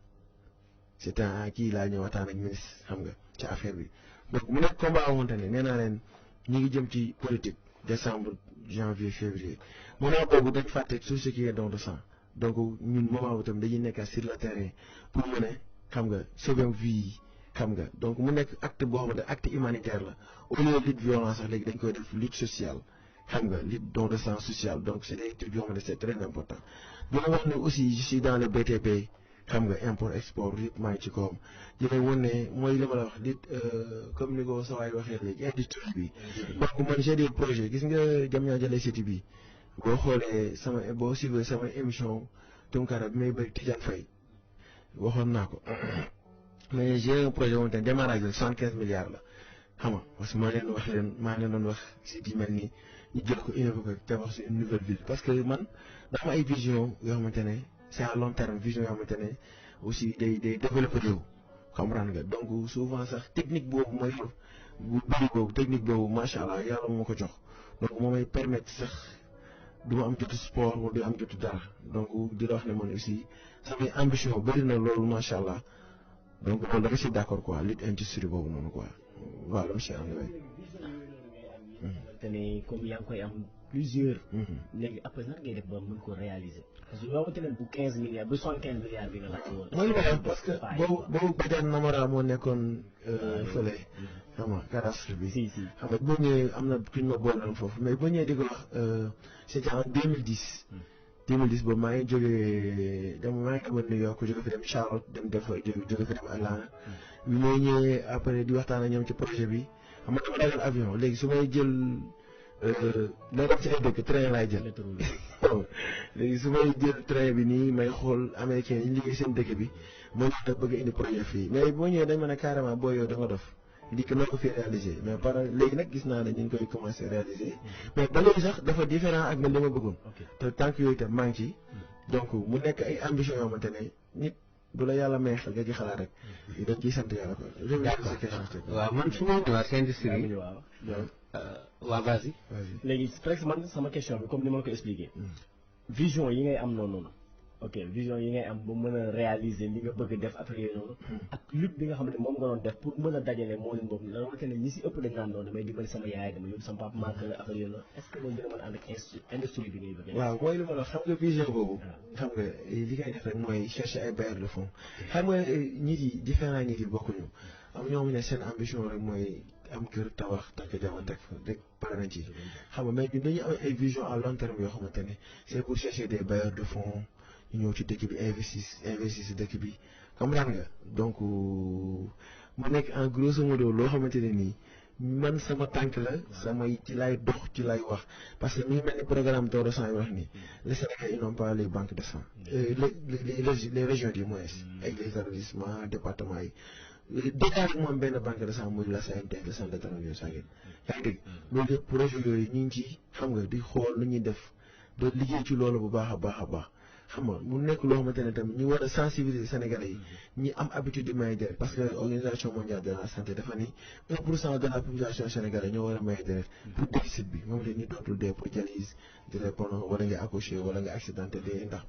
c'était kii laa ñëw waxtaan ak ministre xam nga ci affaire bi donc mu nekk combat wonte ne nee naa leen ñu ngi jëm ci politique décembre janvier février moment boobu dañ fàtte tout ce qui est don de sang donc ñun moment boobu tamit dañuy nekk sur le terrain pour mu ne xam nga sauver vie yi xam nga donc mu nekk acte boo xamante acte humanitaire la au lieu lutte violence sax léegi dañ koy def lutte sociale xam nga lutte don de sang social donc c'est des trucs yoo xam ne c'est très important dina wax ne aussi je suis dans le BTP xam nga import export yëpp maa ngi ci kawam dina wan ne mooy li ma la wax lutte comme ni ko sa waay waxee léegi industrie bi donc man j'ai des projets gis nga Diamniadio City bi boo xoolee boo suivre sama émission Tunkara bi may bëri Tidiane Faye waxoon naa ko mais j'ai un projet woon te démarrage bi 75 milliards la xam nga parce que maa leen doon wax si di mel ni ñu jël ko innové ko tabax si une nouvelle ville parce que man daa am ay vision yoo xamante ne c'est à long terme vision yoo xamante ne aussi day développer réew comprendre nga donc souvent sax technique boobu mooy bu bëri boobu technique boobu macha allah yàlla moo ma ko jox donc moo may permettre sax du ma am jotu sport wala du am jotu dara donc di la wax ne man aussi samay ambition bëri na loolu macha allah donc loolu dafa si d'accord quoi lutte industrie boobu noonu quoi voilà monsieur André. te ne comme yaa ngi koy am plusieurs. léegi après nag ngay def ba mën ko réaliser. parce que yow tamit bu 15 milliards bu 75 milliards bi nga laajte woon. mooy li ma wax parce que boobu Badiane Namara moo nekkoon fële. xam nga cadastre bi. si xam nga boo ñëwee am na kuñ ma booloon foofu mais boo ñëwee di ko wax c'était en 2010. 2010 boobu maa ngi jógee maa ngi demoon New York jóge fi dem Charlotte jóge fi dem Atlanta. bi may ñëwee après di waxtaan ak ñoom ci projet bi xam nga dama dawal avion léegi su may jël loo dem ci ay dëkk train laay jël. léegi su may jël train bi nii may xool américain yi liggéey seen dëkk bi moo tax nag bëgg a indi projet fii mais boo ñëwee dañ ma ne carrément boo yow da nga dof di ko noo ko fi réaliser mais par léegi nag gis naa ne ñu ngi koy commencer réaliser mais ba léegi sax dafa différent ak man li ma bëggoon te tànk yooyu tam maa ngi ci donc mu nekk ay ambition yoo xamante ne nit du la yàlla may xel nga ci xalaat rek dañ ciy sant yàlla ko waaw man su ma ñëwaat seen industrie waaw vas-y léegi presque man sama question bi comme ni ma la ko expliqué vision yi ngay am noonu ok vision yi ngay am ba mën a réaliser li nga bëgg def affaire yooyu noonu ak lutte bi nga xam ne moom nga doon def pour mën a dajale moo leen boobu la xamante ne ñi si ëpp dañ naan noonu damay dimbali sama yaay dama yóbbu sama papa manque la affaire yooyu noonu est-ce que loolu dina mën a ànd ak industrie bi ngay bëgg waaw mooy li ma la xam nga vision boobu xam nga li ngay def rek mooy chercher ay bailleurs de fonds xam nga nit yi différents nit yi bokkuñu am ñoo xam ne seen ambition rek mooy am kër tabax takk jabar teg fa rek pare nañ ci xam nga mais ñun dañuy am ay vision à long terme yoo xamante ne c'est pour chercher des bailleurs de fonds ñu ñëw ci dëkk bi investir si dëkk bi comprendre nga donc mu nekk en grosso modo loo xamante ne nii man sama tànk la samay ci lay dox ci lay wax parce que mi ngi mel ni programme don de sang yi wax ni les Sénégalais ils n'ont pas les banques de sang les régions du moins ak les arrondissements départements yi déjà rek moom benn banque de sang muy la CNTS le centre de transfusion sanguine yaa ngi dégg loolu yëpp projet yooyu ñu ngi ci xam nga di xool lu ñuy def ba liggéey ci loolu bu baax a baax xam nga mu nekk loo xamante ne tamit ñu war a sensibiliser Sénégalais yi ñi am habitude di may deret parce que organisation mondiale de la santé dafa ni 1% de la population sénégalaise ñoo war a may deret pour déficit bi moom la ñu dootul dee pour dialyse di répondre wala nga accoucher wala nga accidenté dee ndax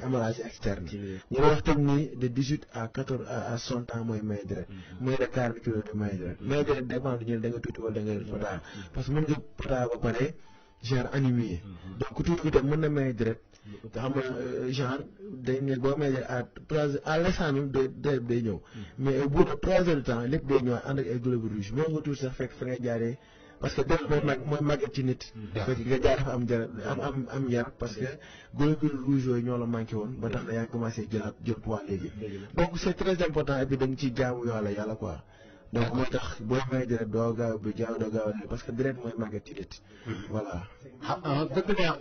hémorragie externe ñu wax tam ni de 18 à 14 à 60 ans mooy may deret mooy de 40 kilos de may deret dépend du ñu da nga tuuti wala da nga pata parce que mën nga pata ba pare genre anémie donc ku tuuti tam mën na may deret te xam nga genre day ne boo may à 3 à l'instant même day ñëw mais au bout de 3 heures de temps lépp day ñëwaat ànd ak ay globules rouges mën nga tuuti sax fekk fa ngay jaaree parce que deret mooy màgget ci nit fekk nga jaar dafa am deret am yar parce que globules rouges yooyu ñoo la manqué woon ba tax na yaa ngi commencé jël poids léegi donc c'est très important et puis da nga ciy jaamu yàlla quoi donc moo tax boo may deret doo gaaw parce que deret mooy màgget ci nit voilà dëgg la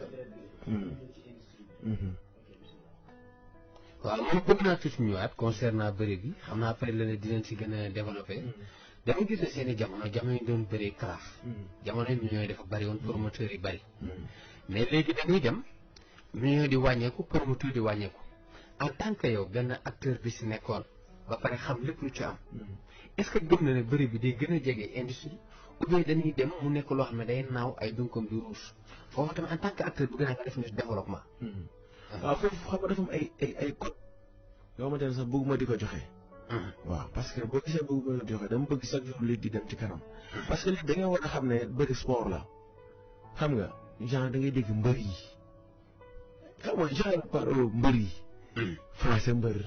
waaw man bëgg naa tuuti ñëwaat concernant bëri bi xam naa après la dinañ si gën a développé dama gis ne seen i jamono yi doon bëree kalaaf jamono yi millions yi dafa bëri woon promoteurs yi bëri mais léegi dañuy dem millions di wàññeeku promoteur di wàññeeku en tant que yow benn acteur bi si nekkoon ba pare xam lépp lu ci am est-ce que gëm na ne bëri bi day gën a jege industrie ou bien dañuy dem mu nekk loo xam ne day naaw ay dunkom di ruus foofu tamit en tant que acteur bëgg naa nga def ni développement waaw foofu xam nga dafa am ay code yoo xamante ne sax bëgguma di ko joxe waaw parce que boo gisee bëgguma di ko joxe dama bëgg chaque jour li di dem ci kanam parce que li da nga war a xam ne bëri sport la xam nga genre da ngay dégg mbër yi xam nga genre par mbër yi français mbër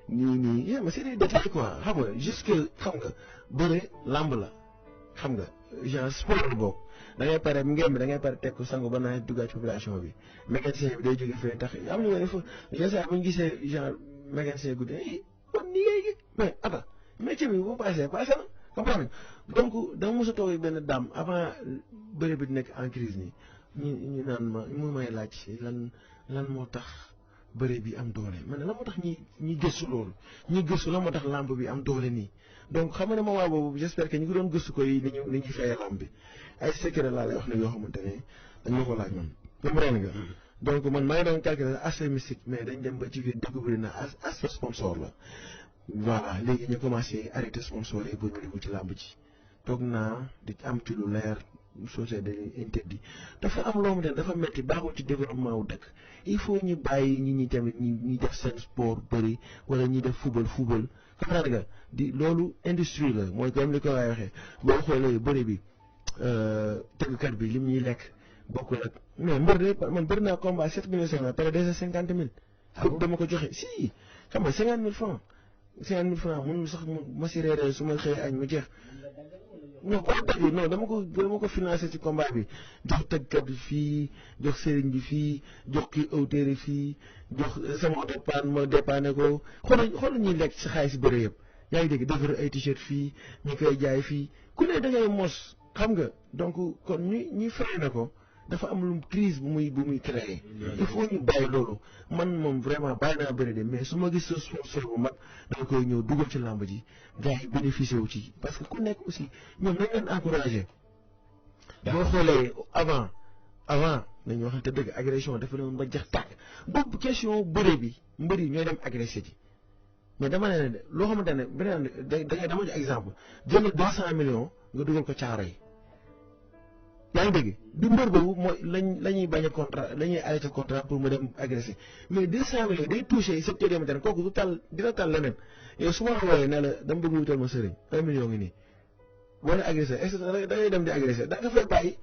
nii yé ma c'est des détails quoi xam nga jusque xam nga bëre lamb la xam nga genre sport la bokk da ngay pare ngeen bi da ngay pare teg ko sangu ba naa duggaat ci population bi mécanicien bi day jóge fee tax am na fa saa bu ñu gisee genre mécanicien guddi kon nii ngay mais attends métier bi bu passé na comprendre donc dama mos a toog benn dame avant bëre bi di nekk en crise nii ñu naan ma mu may laaj lan moo tax bëre bi am doole man ne la moo tax ñi gëstu loolu ñi gëstu la moo tax lamb bi am doole nii donc xam nga ne moment boobu j'espère que ñu ngi doon gëstu ko yi ni ñuy fayee lamb bi ay secret laa lay wax ne yoo xamante ne dañ ma ko laaj man comprendre nga donc man maa ngi doon calculer aspect mystique mais dañ dem ba ci biir découvrir na aspect sponsor la voilà léegi ñu commencé arrêté sponsor yi pour ñu dugg ci lamb ci toog naa di am ci lu leer société dañuy interdit dafa am loo xamante ne dafa metti baaxul ci développement wu dëkk il faut ñu bàyyi ñi tamit ñi def seen sport bëri wala ñi def football comprendre nga di loolu industrie la mooy comme li ko waay waxee boo xoolee bëri bi tëggkat bi lim ñuy lekk bokkul ak mais mbër de man bëri naa combat 7 millions 500 pare déjà 50 000 dama ko joxe si xam nga 50 000 francs 50 000 francs mënul sax ma si reeree su ma xëyee añ mu jeex non combat bi non dama ko financé ci combat bi jox tëggkat bi fii jox sëriñ bi fii jox kii auteur fii jox sama oto paan ma dépanné ko xool ñuy lekk si xaalis bëre yëpp yaa ngi dégg defar ay t-shirt fii ñu koy jaay fii ku ne da ngay mos xam nga donc kon ñi fay na ko dafa am lu crise bu muy créé il faut ñu bàyyi loolu man moom vraiment bàyyi naa bëri de mais su ma gis sa sponsor bu mag danga koy ñëw dugal ci làmb ji gars yi bénéficié wu ci parce que ku nekk aussi ñoom nañ leen encouragé boo xoolee avant nañu waxante dëgg agression dafa doon ba jax tàkk boobu question bëre bi mbër yi ñooy dem agressé ji mais dama ne loo xamante ne beneen dama jox exemple jël 200 millions nga dugal ko caaro yi yaa ngi dégg du mbër boobu mooy la ñuy bañ a contrat la ñuy arrêté contrat pour mu dem agressé mais 200 millions day touché secteur yoo xamante ne kooku dina tal leneen yow su ma la wooyee ne la dama bëgg wutal ma sëriñ 1 million ngi nii wala agressé est-ce que da ngay dem di agressé da nga fay bàyyi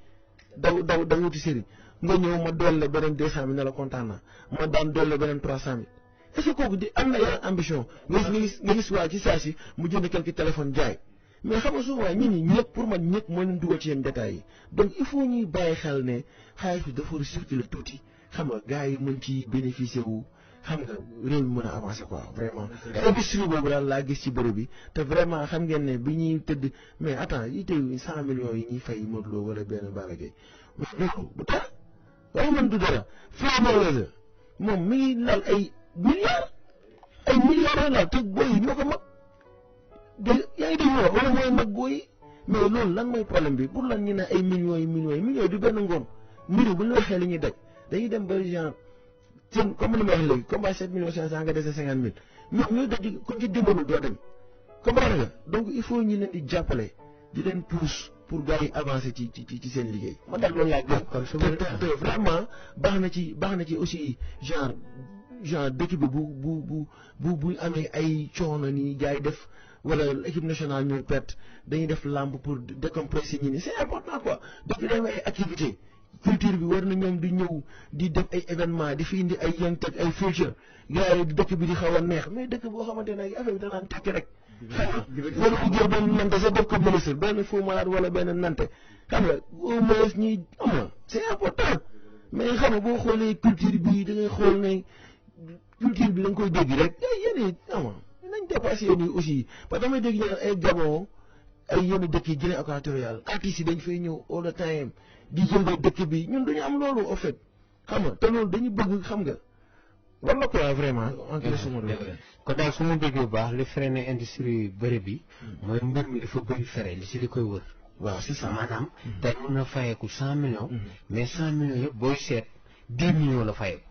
daw wuti sëriñ nga ñëw ma doole beneen 200 000 ne la kontaan naa ma daan doole beneen 300 000 est-ce que kooku di am na yeneen ambition nga gis waa ci saa si mu jënd quelques téléphones jaay mais xam nga souvent ñit ñi ñëpp pour man ñëpp moo leen dugal ci yenn détails yi donc il faut ñuy bàyyi xel ne xaalis bi dafa circuler tuuti xam nga gars yi mën ci bénéficier wu xam nga réew mi mën a avancer quoi vraiment industrie boobu daal laa gis ci bërëb bi te vraiment xam ngeen ne bi ñuy tëdd mais attends yi tey 100 millions yi ñuy fay Modou Lo wala benn Balla Gaye loolu bu dara waaye man du dara Floyd moom mi ngi laal ay milliards la laal te booy yi ñoo ko mag yaa ngi dégg wala mooy mag booy yi mais loolu lan mooy problème bi pour lan ñu ne ay millions yi du benn ngoon mbiru bu ñu la waxee li ñuy daj dañuy dem ba genre seen comme ni ma wax léegi combat 7 millions 500 nga dese 50 000 ñoom ñooy daj ku ci dimbalul doo dem comprendre nga donc il faut ñu leen di jàppale di leen pousse pour gars yi avancer ci seen liggéey man daal loolu laa gën te vraiment baax na ci aussi genre dëkk bi bu amee ay coono nii gars yi def wala équipe nationale ñuy perte dañuy def lamb pour décompresser ñi ni c'est important quoi donc dañu ay activité culture bi war na ñoom di ñëw di def ay événement di fi indi ay young tech ay future gars yi dëkk bi di xaw a neex mais dëkk boo xamante ne affaire bi danaan tekki rek wala ku jël benn nante sa def ko ministre benn Fou Malade wala benn nante xam nga au moins ñi am na c'est important mais xam nga boo xoolee culture bi da ngay xool ne culture bi da nga koy dégg rek yéen ama nañ dépassé yéen yi aussi parce que damay dégg ñu ay Gabon ay yenn dëkk yi Guinée équatoriale artistes yi dañ fay ñëw all the time di yëngal dëkk bi ñun duñu am loolu en fait xam nga te loolu dañu bëgg xam nga wala quoi vraiment en quelque sorte kon daal su ma déggee bu baax li freiné industrie bëri bi mooy mbir mi dafa bëri fere li si li koy wër waaw c'est ça maanaam tey mën na fayeeku 100 millions mais 100 millions yëpp booy seet 10 millions la fayeeku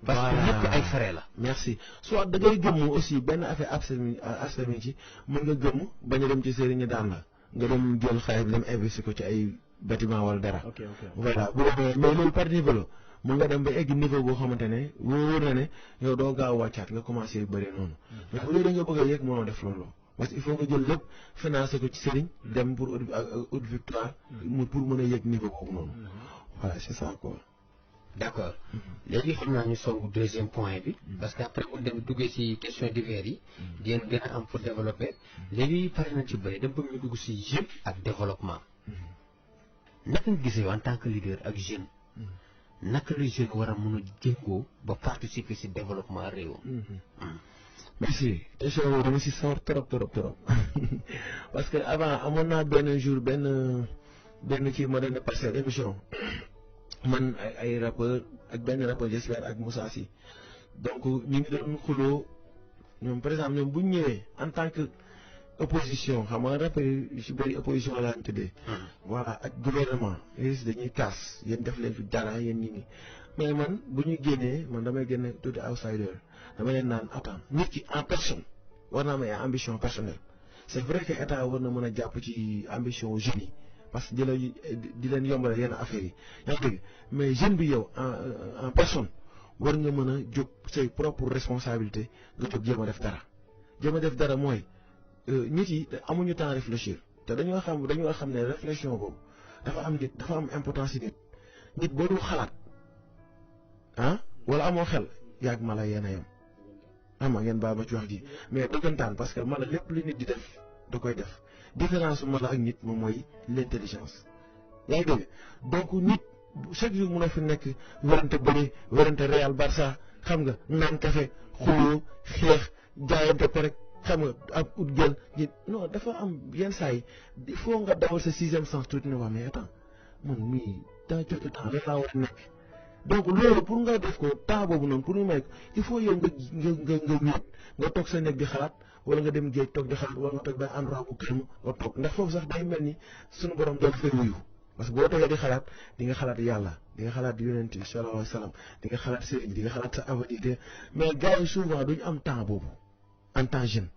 parce que lépp ay frais la merci soit da ngay gëmm aussi benn affaire aspect ci mën nga gëmm bañ a dem ci sëriñ ñi daan la nga dem jël xaalis bi dem investir ko ci ay bâtiment wala dara voilà bu mais loolu par niveau la mën nga dem ba egg niveau boo xamante ne wóor na ne yow doo gaaw wàccaat nga commencé bëri noonu mais bu dee da nga bëgg a yegg mënoo def loolu parce que il faut nga jël lépp financé ko ci sëriñ dem pour haute victoire pour mën a yegg niveau boobu noonu voilà c'est ça quoi d'accord léegi xam naa ñu songu deuxième point bi parce que après bu dem duggee ci question divers yi ngeen gën a am pour développer léegi pare nañ ci bëri dem ba ñu dugg ci jeune ak développement naka nga gisee en tant que leader ak jeune naka la jeune war a mën a jëngoo ba participer ci développement réew merci question boobu dama ci sawar trop parce que avant amoon naa benn jour benn kii ma doon passé émission man ay rappeur ak benn rappeur j'espère ak Moussa Sy donc ñu ngi doon xuloo ñoom par exemple ñoom bu ñu ñëwee en tant que opposition xam nga rappeur yi ci bëri opposition laa tuddee voilà ak gouvernement yéen dañuy kaas yéen def leen fi dara yéen ñi ngi mais man bu ñu génnee man damay génne tuuti outsider dama leen naan attends nit ki en personne war naa am ay ambition personnelle c'est vrai que état war na mën a jàpp ci ambition jeunes yi parce que di leen yombal yenn affaires yi yaa ngi dégg mais jeune bi yow en personne war nga mën a jóg say propre responsabilité nga jóg jéem a def dara mooy nit yi amuñu temps réfléchir te dañoo xam ne réflexion boobu dafa am importance ci nit boo dul xalaat wala amoo xel yàgg mala yéen a yem ama ngeen baa ma ci wax ji mais dëggantaan parce que mala lépp lu nit di def da koy def différence mala ak nit moom mooy l'intelligence yaa ngi dégg donc nit chaque jour mun a fi nekk werante bëri werante Real Barça xam nga naan café xuloo xeex jaayante ko rek xam nga ak ut jël nit non dafa am yenn saa yi il faut nga dawal sa sixième sens tuuti ne wax mais attends man mii dans quelque temps rek laa war a nekk donc loolu pour nga def ko temps boobu noonu pour ñu may ko il faut yow nga toog sa nekk di xalaat wala nga dem géej toog di xalaat wala nga toog benn endroit bu calme nga toog ndax foofu sax day mel ni suñu borom doon fay wuyu parce que boo toogee di xalaat di nga xalaat yàlla di nga xalaat yonent bi sallallahu alayhi wa sallam di nga xalaat sëriñ di nga xalaat sa avenir mais gars yi souvent duñu am temps boobu en tant jeune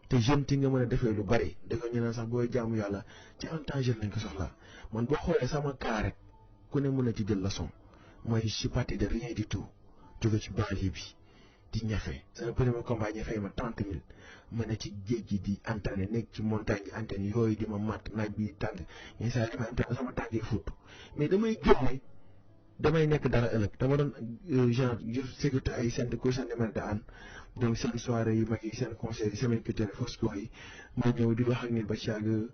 te jeune ti nga mën a defee lu bari dafa ñu naan sax booy jaamu yàlla ci en tant jeune lañ ko soxlaa man boo xoolee sama cas rek ku ne mën a ci jël leçon mooy je suis parti de rien du tout jóge ci banlieue bi di ñafe sama premier combat ñafe ma 30 000 ma ne ci géej gi di entraîné nekk ci montagne gi antenne yooyu di ma matt naaj bi tàng yenn saa yi dama entraîné sama tànk yi futt mais damay gëm ne damay nekk dara ëllëg dama doon genre sécurité ay centre cour centimètre an donc seen soirée yu mag yi seen conseil yi semaine culturelle fo sport yi ma ñëw di wax ak nit ba ci yàgg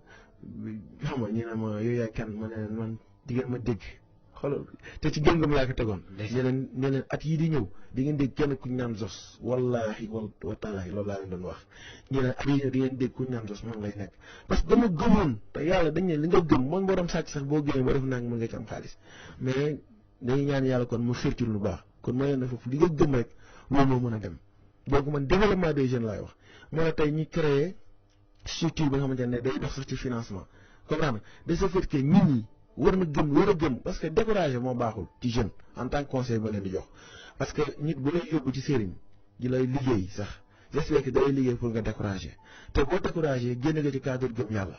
xam nga ñu ne ma yow yaay kan ma ne leen man di ngeen ma dégg xoolal te ci gëm-gëm laa ko tegoon. ne leen at yii di ñëw di ngeen dégg kenn ku ñu naan Zos wallaahi wa taalaahi loolu laa leen doon wax ñu ne at yii ñëw di ngeen dégg ku ñu naan Zos man lay nekk parce que dama gëmoon te yàlla dañ ne li nga gëm moom borom sàcc sax boo gëmee ba def naa mën nga ci am xaalis mais dañuy ñaan yàlla kon mu xir ci lu baax kon ma leen ne foofu li nga gëm rek loolu moo mën a dem donc man développement des jeunes laay wax moo la tey ñi créé structure bi nga xamante ne day dox sax ci financement comprendre de ce fait que nit ñi war a gëm parce que découragé moo baaxul ci jeune en tant que conseil ba leen di jox parce que nit bu lay yóbbu ci sëriñ di lay liggéey sax j'espère que day liggéey pour nga découragé te boo découragé génn nga ci cadre gëm yàlla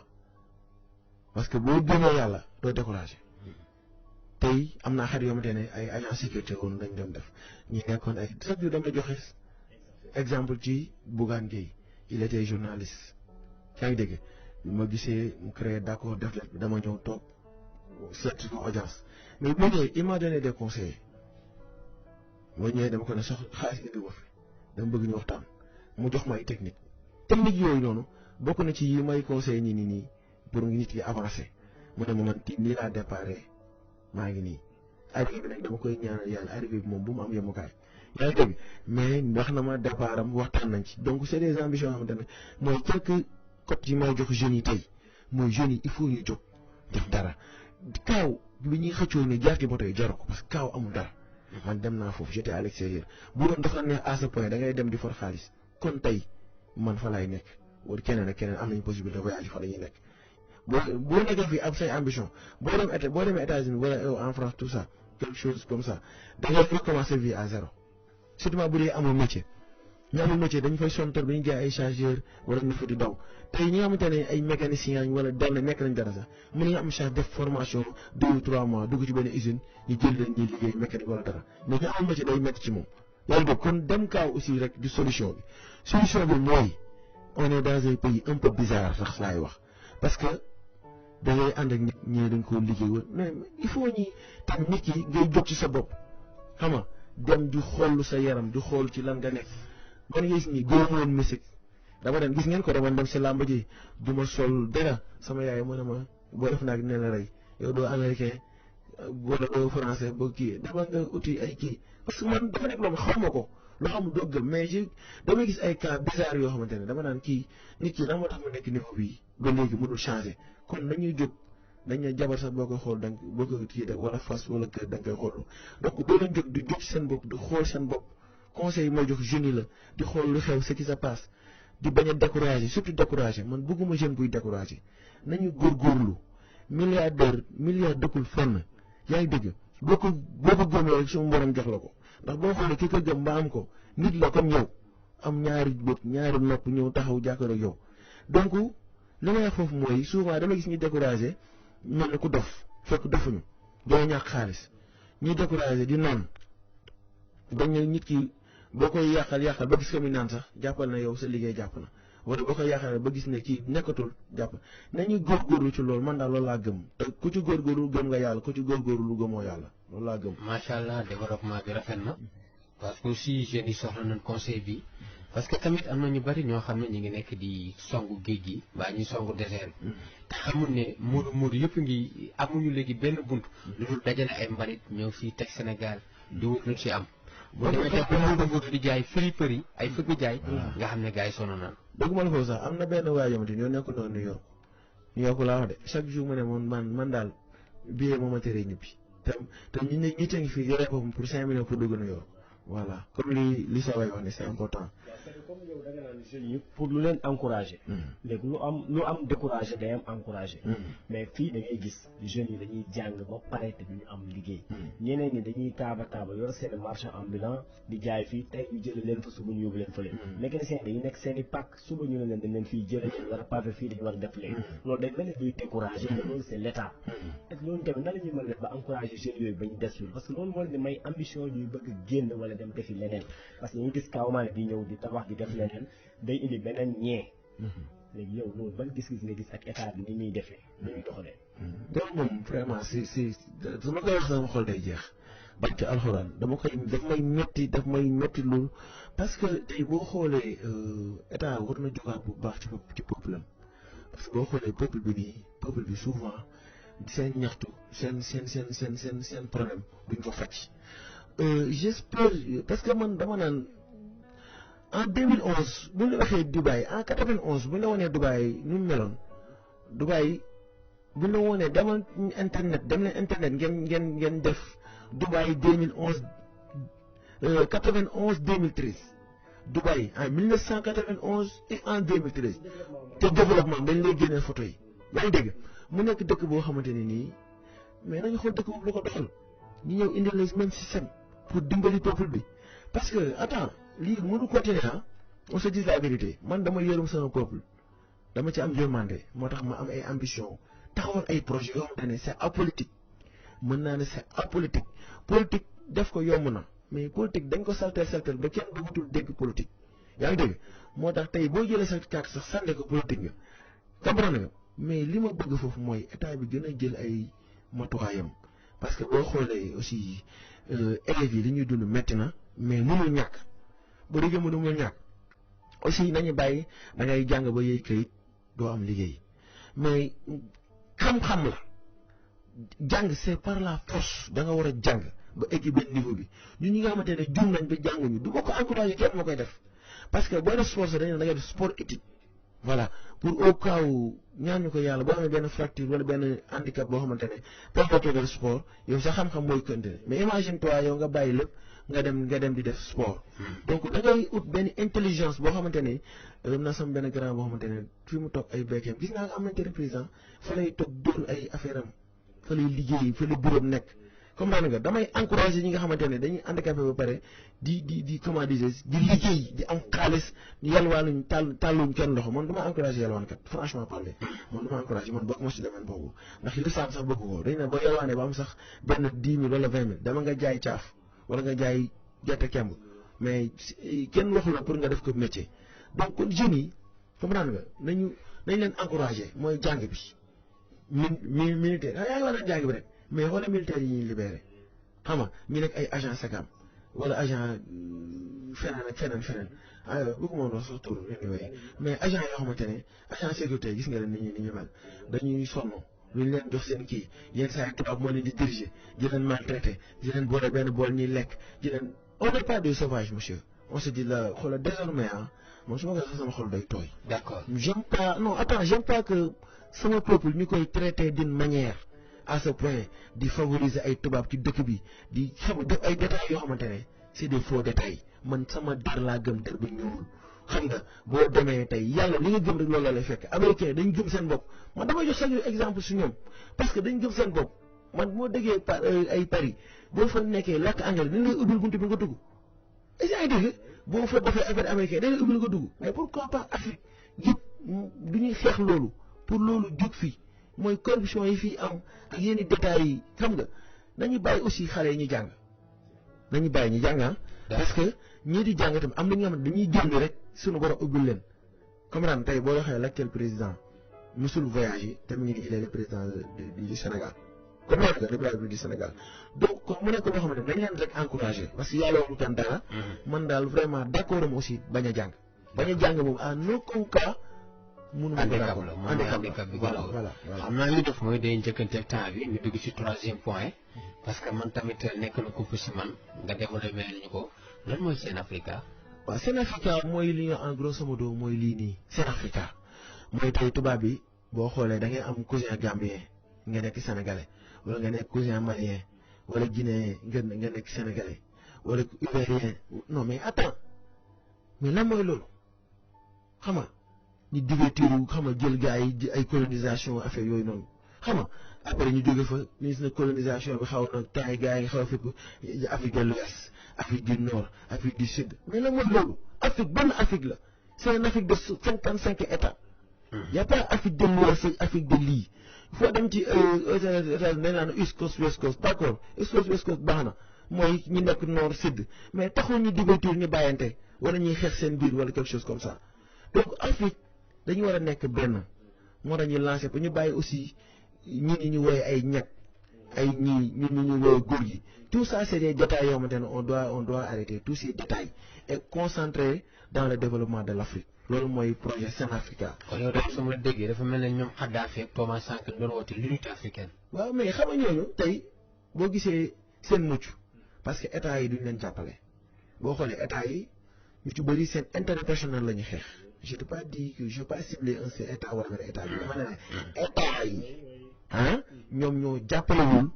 parce que boo gëmee yàlla doo découragé tey am naa xarit yoo xamante ne ay agent sécurité woon lañ doon def ñi nekkoon ay chaque jour dama joxe exemple ci Bougane Gueye il était journaliste yaa ngi dégg bi ma gisee mu créé d'accord def leen dama ñëw toog seet ma audience mais bu ñëwee il m'a donné des conseils ma ñëwee dama ko ne sox xaalis indi ko fi dama bëgg ñu waxtaan mu jox ma ay technique yooyu noonu bokk na ci yi may conseil nii pour nit yi avancer mu ne ma man nii laa déparé maa ngi nii arrivé bi nag dama koy ñaanal yàlla arrivé bi moom bu mu am yemukaay yaa ngi dégg mais wax na ma départ am waxtaan nañ ci donc c'est des ambitions yoo xamante ne mooy quelques cotes yi may jox jeunes yi tey mooy jeunes yi il faut ñu jóg def dara kaaw bi ñuy xëccoo ne jaar ci moto yi jaru ko parce que kaaw amul dara man dem naa foofu j'étais à l'extérieur bu doon dafa neex à ce point da ngay dem di for xaalis kon tey man fa laay nekk wala keneen ak keneen am nañu possibilité voyage fa la ñuy nekk boo nekkee fii am say ambition boo demee États-Unis wala en France tout ça quelque chose comme ça da ngay recommencer vie à zéro surtout bu dee amul métier ñu amul métier dañu fay sontor dañuy jaay ay chargeur wala ñu fa di daw tey ñi nga xamante ne ay mécaniciens wala daw na nekk nañ dara sax mën nañu am chance def formation 2 ou 3 mois dugg ci benn usine ñu jël leen ñuy liggéey mécanique wala dara mais ñu amul métier day métti ci moom yaa ngi dégg kon dem kaaw aussi rek du solution bi mooy on est dans un pays un peu bizarre sax laay wax parce que da ngay ànd ak nit ñi dañ koo liggéey woon mais il faut ñi tam nit ki ngay jóg ci sa bopp xam nga dem di xool sa yaram di xool ci lan nga nekk man gis ni góor woon musique dama dem gis ngeen ko dama dem si làmb ji du ma sol dara sama yaay mu ne ma boo def naag ne la rey yow doo américain wala doo français boo kii dafa nga uti ay kii parce que man dafa nekk loolu xaw ma ko loo xam doo gëm mais damay gis ay cas bizarre yoo xamante ne dama naan kii nit ki lan moo tax mu nekk niveau bii ba léegi mënul changer kon nañuy jóg dañ ne jabar sax boo koy xool da nga boo ko kii def wala fas wala kër da nga koy xool donc doo leen jóg di jóg seen bopp di xool seen bopp conseil yi may jox jeunes yi la di xool lu xew ce qui se passe di bañ a décourager surtout décourager man bëgguma jeune buy décourager nañu góorgóorlu milliard dëkkul fenn yaa ngi dégg boo ko gëmee rek suñu borom jox la ko ndax boo xoolee ki ko gëm ba am ko nit la comme yow am ñaari bët ñaari nopp ñëw taxaw jàkkaarloo ak yow donc li may wax foofu mooy souvent dama gis ñuy décourager mel ne ku dof fekk dofuñu doo ñàkk xaalis ñuy décourager di naan dañ ne nit ki boo koy yàqal ba gis ko mi naan sax jàppal na yow sa liggéey jàpp na wala boo koy yàqal ba gis ne kii nekkatul jàpp nañuy góorgóorlu ci loolu man daal loolu laa gëm te ku ci góorgóorlu gëm nga yàlla ku ci góorgóorlu lu gëmoo yàlla loolu laa gëm. macha allah développement bi rafet na parce que aussi jeunes yi soxla nañ conseil bi parce que tamit am na ñu bari ñoo xam ne ñu ngi nekk di songu géej gi mbaa ñuy songu désert bi te xamul ne muur yëpp ngi amuñu léegi benn bunt lu dul dajale ay mbalit ñëw fii teg Sénégal di wut lu ci am. boo demee tey ba di jaay friperie ay fëgg jaay. nga xam ne gars yi sonn naan. dëgg ma la foofu sax am na benn waa yoo xamante ni ñoo nekk noonu New York laa wax de chaque jour mu ne man daal billet moo ma teree ñibbi te ñu ne ñi ngi fii yore boppam pour 5 millions pour dugg New York voilà comme li sa waay wax ne c'est important. comme yow da nga naan jeunes yi pour lu leen encourager. léegi lu am décourager day am encourager. mais fii da ngay gis jeunes yi dañuy jàng ba pare te duñu am liggéey. ñeneen ñi dañuy taaba yor seen marchand ambulant di jaay fii tey ñu jëlee leen fa suba ñu yóbbu leen fële. mécanicien dañuy nekk seen i pàkk suba ñu ne leen dañ leen fii jëlee leen war a pavé fii dañu war a def léegi. loolu day mel ni luy décourager. te loolu c'est l'état. ak loolu tamit nan la ñuy mën a def ba encourager jeunes yooyu ba ñu des fii parce que loolu moo leen di may ambition ñuy bëgg génn wala dem defi leneen parce que ñu gis Kawamane di ñëw di tabax di def leneen day indi beneen ñee. léegi yow loolu ban gis-gis nga gis ak état bi ni muy defee ni muy doxalee. loolu moom vraiment si su ma koy wax sama xol day jeex barke alxuraan daf may metti loolu parce que tey boo xoolee état war na jógaat bu baax ci peuple am parce que boo xoolee peuple bi souvent seen ñaxtu seen problème duñ ko faj j'espère parce que man dama naan en 2011 bu ñu la waxee Dubaï en 91 bu ñu la wanee Dubaï nu mu meloon Dubaï bu ñu la wanee dem leen internet ngeen def Dubaï 2011 91 2013 Dubaï en 1991 et en 2013 te développement dañ lay génneel photo yi yaa ngi dégg mu nekk dëkk boo xamante ne nii mais nañu xool dëkk boobu lu ko doxal ñu ñëw indi le même système pour dimbali peuple bi parce que attends lii mënu continuer on se dit la vérité man dama yërëm sama peuple dama ci am yërmande moo tax ma am ay ambition taxawal ay projets yoo xamante ne c'est apolitique mën naa ne c'est apolitique politique def ko yomb na mais politique dañ ko saltel ba kenn bëggatul dégg politique yaa ngi dégg moo tax tey boo jëlee sa carte sax sànne ko politique nga comprendre nga mais li ma bëgg foofu mooy état bi gën a jël ay matuwaayam parce que boo xoolee aussi élèves yi li ñuy dund métti na mais mënul ñàkk ba déggee mënul ñàkk aussi nañu bàyyi da ngay jàng ba yëy kayit doo am liggéey mais xam-xam la jàng c'est par la force da nga war a jàng ba egg benn niveau bi ñun ñi nga xamante ne jum nañ ba jànguñu du ma ko encouragé kenn ma koy def parce que boo def sport sax dañu ne da ngay def sport éthique voilà pour au cas où ñaan ñu ko yàlla boo amee benn fracture wala benn handicap boo xamante ne permettre de sport yow sa xam-xam mooy continuer mais imagine toi yow nga bàyyi lépp nga dem di def sport donc da ngay ut benn intelligence boo xamante ne am na sama benn grand boo xamante ne fi mu toog ay bekkeem gis naa nga am président fa lay toog dóor ay affaire am fa lay liggéey fa lay bureau nekk comme daanaka nga damay encourager ñi nga xamante ne dañuy handicapé ba pare di comment dire di liggéey di am xaalis yalwaanuñ tàlluñ kenn loxo man dama encourager yalwaan kat franchement parler man dama encourager man bokk ma si domaine boobu ndax lislaam sax bëgg ko dañ ne boo yalwaanee ba am sax benn 10 000 wala 20 000 dama nga jaay caaf wala nga jaay gerte kemb mais kenn waxu la pour nga def ko métier donc kon jeunes yi comme naan nga nañ leen encourager mooy jàng bi militaire yaa ngi war a jàng bi rek mais xoolal militaire yi ñuy libéré xam nga ñu nekk ay agent SACAM wala agent feneen bëgguma doon sax tur mais agent yoo xamante ne agent sécurité gis nga leen ni ñu mel dañuy sonn lu ñu leen jox seen kii yenn saa yi tubaab moo leen di diriger di leen maltraité di leen boole benn bool ñuy lekk di leen on n'est pas des sauvages monsieur on se dit là xoolal désormais moom su ma ko sax sama xol day tooy. D'accord. J'aime pas que sama peuple ñu koy traité d'une manière à ce point di favoriser ay tubaab ci dëkk bi di xam def ay détails yoo xamante ne c'est des faux détails man sama der laa gëm der bu ñuul xam nga boo demee tey yàlla li nga gëm rek loolu la lay fekk américain dañ gëm seen bopp man damay jox chaque exemple su ñoom parce que dañ gëm seen bopp man moo déggee ay Paris boo fa nekkee làkk anglais dañ lay ubbil buntu bi nga dugg est-ce que ay dégg boo fa defee affaire américain dañ lay ubbil nga dugg mais pourquoi pas Afrique yëpp du ñuy xeex loolu pour loolu jóg fii mooy corruption yi fii am ak yenn détails yi xam nga nañu bàyyi aussi xale yi ñu jàng nañu bàyyi ñu jàng parce que ñii di jàng tamit am na ñoo xam ne dañuy génn rek suñu borom ubbil leen comprendre tey boo waxee l'actuel président musul voyage te mu ngi il est le président du Sénégal comprendre nga le président du Sénégal donc kon mu nekk loo xamante ne dañ leen rek encouragé parce que yàlla waxu kan dara man daal vraiment d'accord am aussi bañ a jàng moom en aucun cas handicap la moom handicap bi voilà xam naa li def mooy day njëkkante temps bi ñu dugg ci troisième point parce que man tamit nekk na ko si man nga développé ñu ko lan mooy Sen Africa. waaw Sen Africa mooy li nga en grosso modo mooy lii nii Sen Africa mooy tey tubaab bi boo xoolee da ngay am cousin gambien nga nekk sénégalais wala nga nekk cousin malien wala guinéen nga nekk sénégalais wala ivoirien non mais attends mais lan mooy loolu xam nga ñu divertiru xam nga jël gars yi ay colonisation affaire yooyu noonu xam nga après ñu jóge fa ñu gis na colonisation bi xaw na temps yi gars yi xaw a fekk Afrique de l'Ouest Afrique du Nord Afrique du Sud mais lan mooy loolu Afrique benn Afrique la c'est une Afrique de 55 États y a pas Afrique de l'Ouest Afrique de lii foo dem ci dañ naan East Coast West Coast d'accord East Coast West Coast baax na mooy ñu nekk Nord Sud mais taxul ñu divertir ñu bàyyante wala ñuy xeex seen biir wala quelque chose comme ça donc Afrique dañu war a nekk benn moo tax ñu lancé ba ñu bàyyi aussi ñi ñu wooye ay ñag ay ñii ñu woowe góor gi tout ça c'est des détails yoo xamante ne on doit arrêter tous ces détails et concentrer dans le développement de l'Afrique loolu mooy projet Sen-Africa. kon yow dafa sama déggee dafa mel ne ñoom Kadhafi ak Thomas Sankara doon woote l'unité africaine. waaw mais xam nga ñooñu tey boo gisee seen mucc parce que état yi duñ leen jàppale boo xoolee état yi ñu ci bëri seen intérêt personnel la ñu xeex je n'ai pas dit que je n'ai pas ciblé un seul état wala benn état bi dama ne état yi ñoom ñoo jàppalewul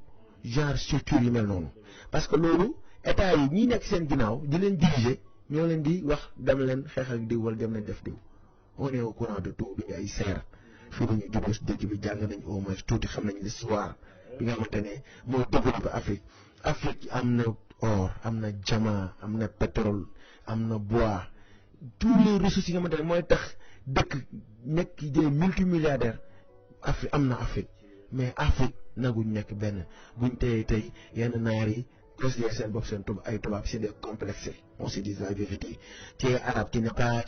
genre structure yu mel noonu parce que loolu état yi ñi nekk seen ginnaaw di leen diriger ñoo leen di wax dem leen xeex ak diw wala dem leen def diw on est au courant de tout duñu ay seer fii la ñu juddoo si dëkk bi jàng nañ au moins tuuti xam nañ l'histoire bi nga xamante ne mooy développé Afrique am na or am na diamant am na pétrole am na bois tous les ressources yi nga xamante ne mooy tax dëkk nekk des multimilliardaires Afrique am na Afrique mais Afrique naguñ nekk benn buñ tey yenn naar yi considère seen bopp seen ay tubaab c'est des complexes on se dit la vérité ci arabe qui n'est pas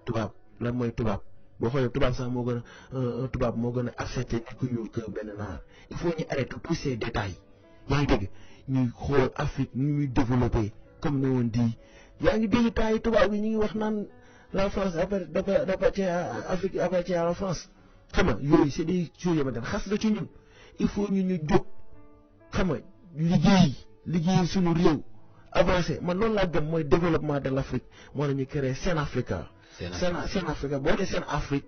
tubaab lan mooy tubaab boo xoolee tubaab sax moo gën a tubaab moo gën a accepté nit ku ñuul que benn naar il faut ñu arrêter tous ces détails yaa ngi dégg ñuy xool Afrique ñu muy développé comme ni woon di yaa ngi dégg temps yi tubaab yi ñu ngi wax naan la France appartient à Afrique appartient à la France xam nga yooyu c'est des choses yoo xamante ne xas la ci ñun il faut ñu jóg xam nga liggéey suñu réew avancé man loolu laa gëm mooy développement de l'Afrique moo la ñu créé Sen-Africa. Sen-Africa boo dee Sen-Afrique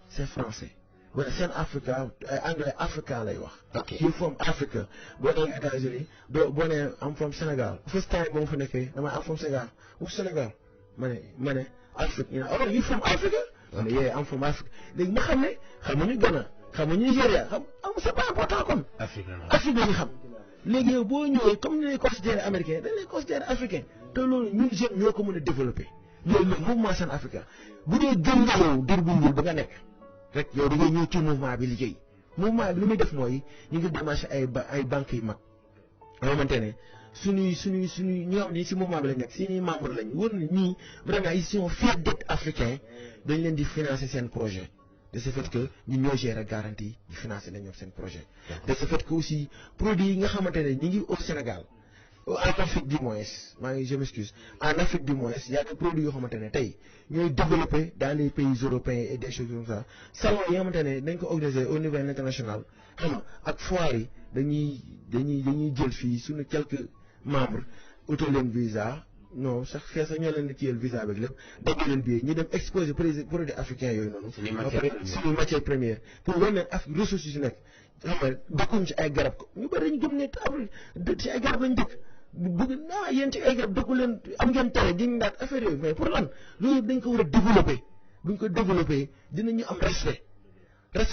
c'est français wala Sen-Africa anglais Africa lay wax. ok you from Africa boo dee États-Unis boo nee am from Sénégal first time boo ma fa nekkee dama am from Sénégal ma ne Afrique ñu ne oh you from Africa. ma ne yeah am from Africa léegi ma xam ne xamuñu Ghana xamuñu Nigeria c'est pas important comme. Afrique la ñu xam. léegi yow boo ñëwee comme ni lay considéré américain dañ lay considéré africain te loolu ñun jeunes ñoo ko mën a développé loolu le mouvement Sen-Africa bu dee gëm nga yow dir bu ñuul ba nga nekk rek yow da ngay ñëw ci mouvement bi liggéey mouvement bi li muy def mooy ñu ngi démarché ay banques yu mag yoo xamante ne suñuy ñi nga xam ne si mouvement bi lañ nekk suñuy membre lañ wër na ñii vraiment ils sont fiers d'être africains dañ leen di financer seen projet de ce fait que ñu ñoo gérer garantie di financer nañ ñoom seen projet de ce fait que aussi produits yi nga xamante ne ñi ngi au Sénégal en Afrique du moins je m'excuse en Afrique du moins y a des produits yoo xamante ne tey ñooy développé dans les pays européens et des choses comme ça salon yi nga xamante ne dañ ko organiser au niveau international xam nga ak foire yi dañuy jël fii suñu quelques membres utal leen visa non sax ñoo leen di kiyal visa beeg lépp dagg leen billet ñu dem exposer produits africains yooyu noonu. suñu matière première pour wane ne ressources yi nekk xam nga dëkkuñ ci ay garab ko ñu bëri dañu gëm ne Afrique ci ay garab lañ dëkk bëgg naa yéen ci ay garab dëkku leen am ngeen tere di naat affaire yooyu mais pour lan loolu dañ ko war a développer buñ ko développer dinañu am respect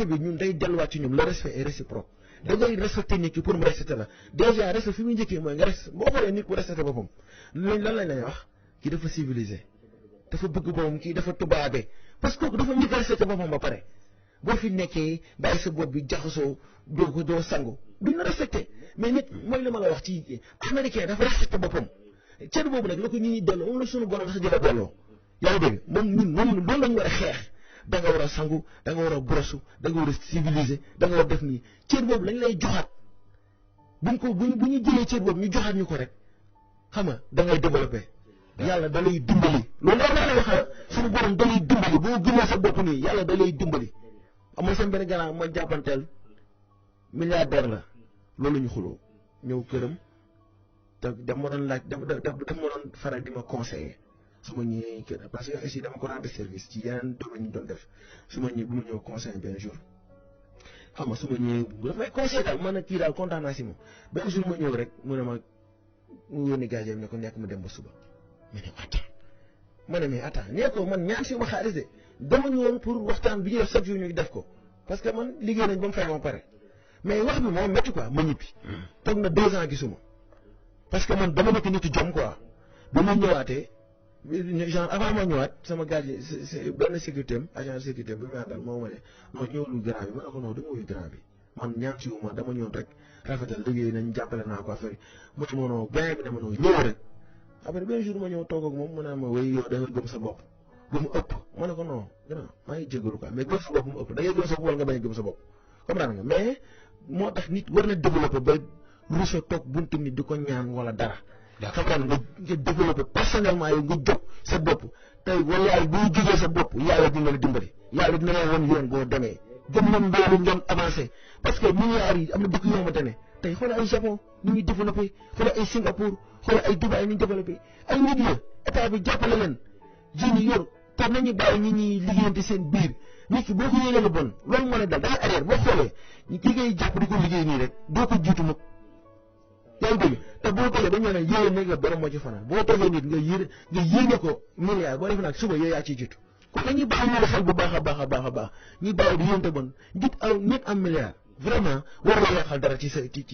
bi ñun day delluwaat ci ñun le respect est réciproque da ngay respecté nit ki pour mu respecté la déjà respect fi muy njëkkee mooy nga respecté boo xoolee nit ku respecté boppam lan lañ lay wax kii dafa civilisé dafa bëgg boppam kii dafa tubaabe parce que dafa njëkk a respecté boppam ba pare boo fi nekkee bàyyi sa bopp bi jaxasoo doo sangu duñ la respecté mais nit mooy li ma la wax ci américain dafa respecté boppam cër boobu nag la ko nit ñi delloo moom la suñu borom sax jëla delloo yaa ngi dégg moom loolu lañu war a xeex da nga war a sangu da nga war a brosu da nga war a civilisé da nga war a def nii cër boobu lañ lay joxaat bu ñu jëlee cër boobu ñu joxaat ñu ko rek xam nga da ngay développé yàlla da lay dimbali loolu la lay wax suñu borom da lay dimbali boo gëmee sa bopp nii yàlla da lay dimbali amoon seen benn gannaaw ma jàppanteel milliardaire la loolu ñu xuloo ñëw këram te dama doon laaj dama doon faral di ma conseiller su ma ñëwee kër parce que aussi dama ko rendre service ci yeneen domaine ñu doon def su ma ñëwee bu ma ñëw conseiller benn jour xam nga su ma ñëwee dafay conseiller daal man a kii daal kontaan naa si moom benn jour ma ñëw rek mu ne ma mu yónni gardien ne ko nekk mu dem ba suba ma ne mais attends nee ko man ñaan si ma xaalis de dama ñëwoon pour waxtaan bi ñuy def chaque jour ñu def ko parce que man liggéey nañ ba mu fay ma pare mais wax bi moom métti quoi ma ñibbi toog na 2 ans gisuma parce que man dama nekk nitu jom quoi bi ma ñëwaatee genre avant ma ñëwaat sama gardien benn sécurité am agent de sécurité bi ma àndal moo ma ne non ñëwul grand bi ma ne ko non dama wuyu grand bi man ñaan si ma dama ñëwoon rek rafetal liggéey nañ jàppale naa ko affaire yi mu non gain bi dama noo ñëw rek après benn jour ma ñëw toog ak moom mu ne ma way yow da nga gëm sa bopp ba mu ëpp ma ne ko non grand maa ngi jégalu quoi mais gëm sa bopp mu ëpp da ngay gëm sa bopp wala nga bañ a gëm sa bopp comprendre nga mais moo tax nit war na développer ba rusa toog buntu nit di ko ñaan wala dara xamal nga développé personnellement yow nga jóg sa bopp tey wallaay boo jógee sa bopp yàlla dina la dimbali yàlla dina la woon yoon boo demee gëm na mbaalu ngeen avancé parce que milliards yi am na dëkk yoo xamante ne tey xoolal ay Japon ni ñuy développé xoolal ay Singapour xoolal ay Dubaï ni ñu développé ay nit la état bi jàppale leen jeunes yi yor te nañu bàyyi ñi ñuy liggéeyante seen biir nit ki boo ko yéene la bon loolu moo ne dal dangay arrière boo xoolee ki ngay jàpp di ko liggéey nii rek doo ko jiitu nag yaa ngi dégg te boo toogee dañu ne yéene nekk la borom moo ci fanaan boo toogee nit nga yéene ko milliard boo defee nag suba yow yaa ciy jiitu kon dañuy bàyyi ñu xel bu baax a baax a baax a baax ñuy bàyyi di yéente bon nit am milliard vraiment war la yàqal dara ci sa ci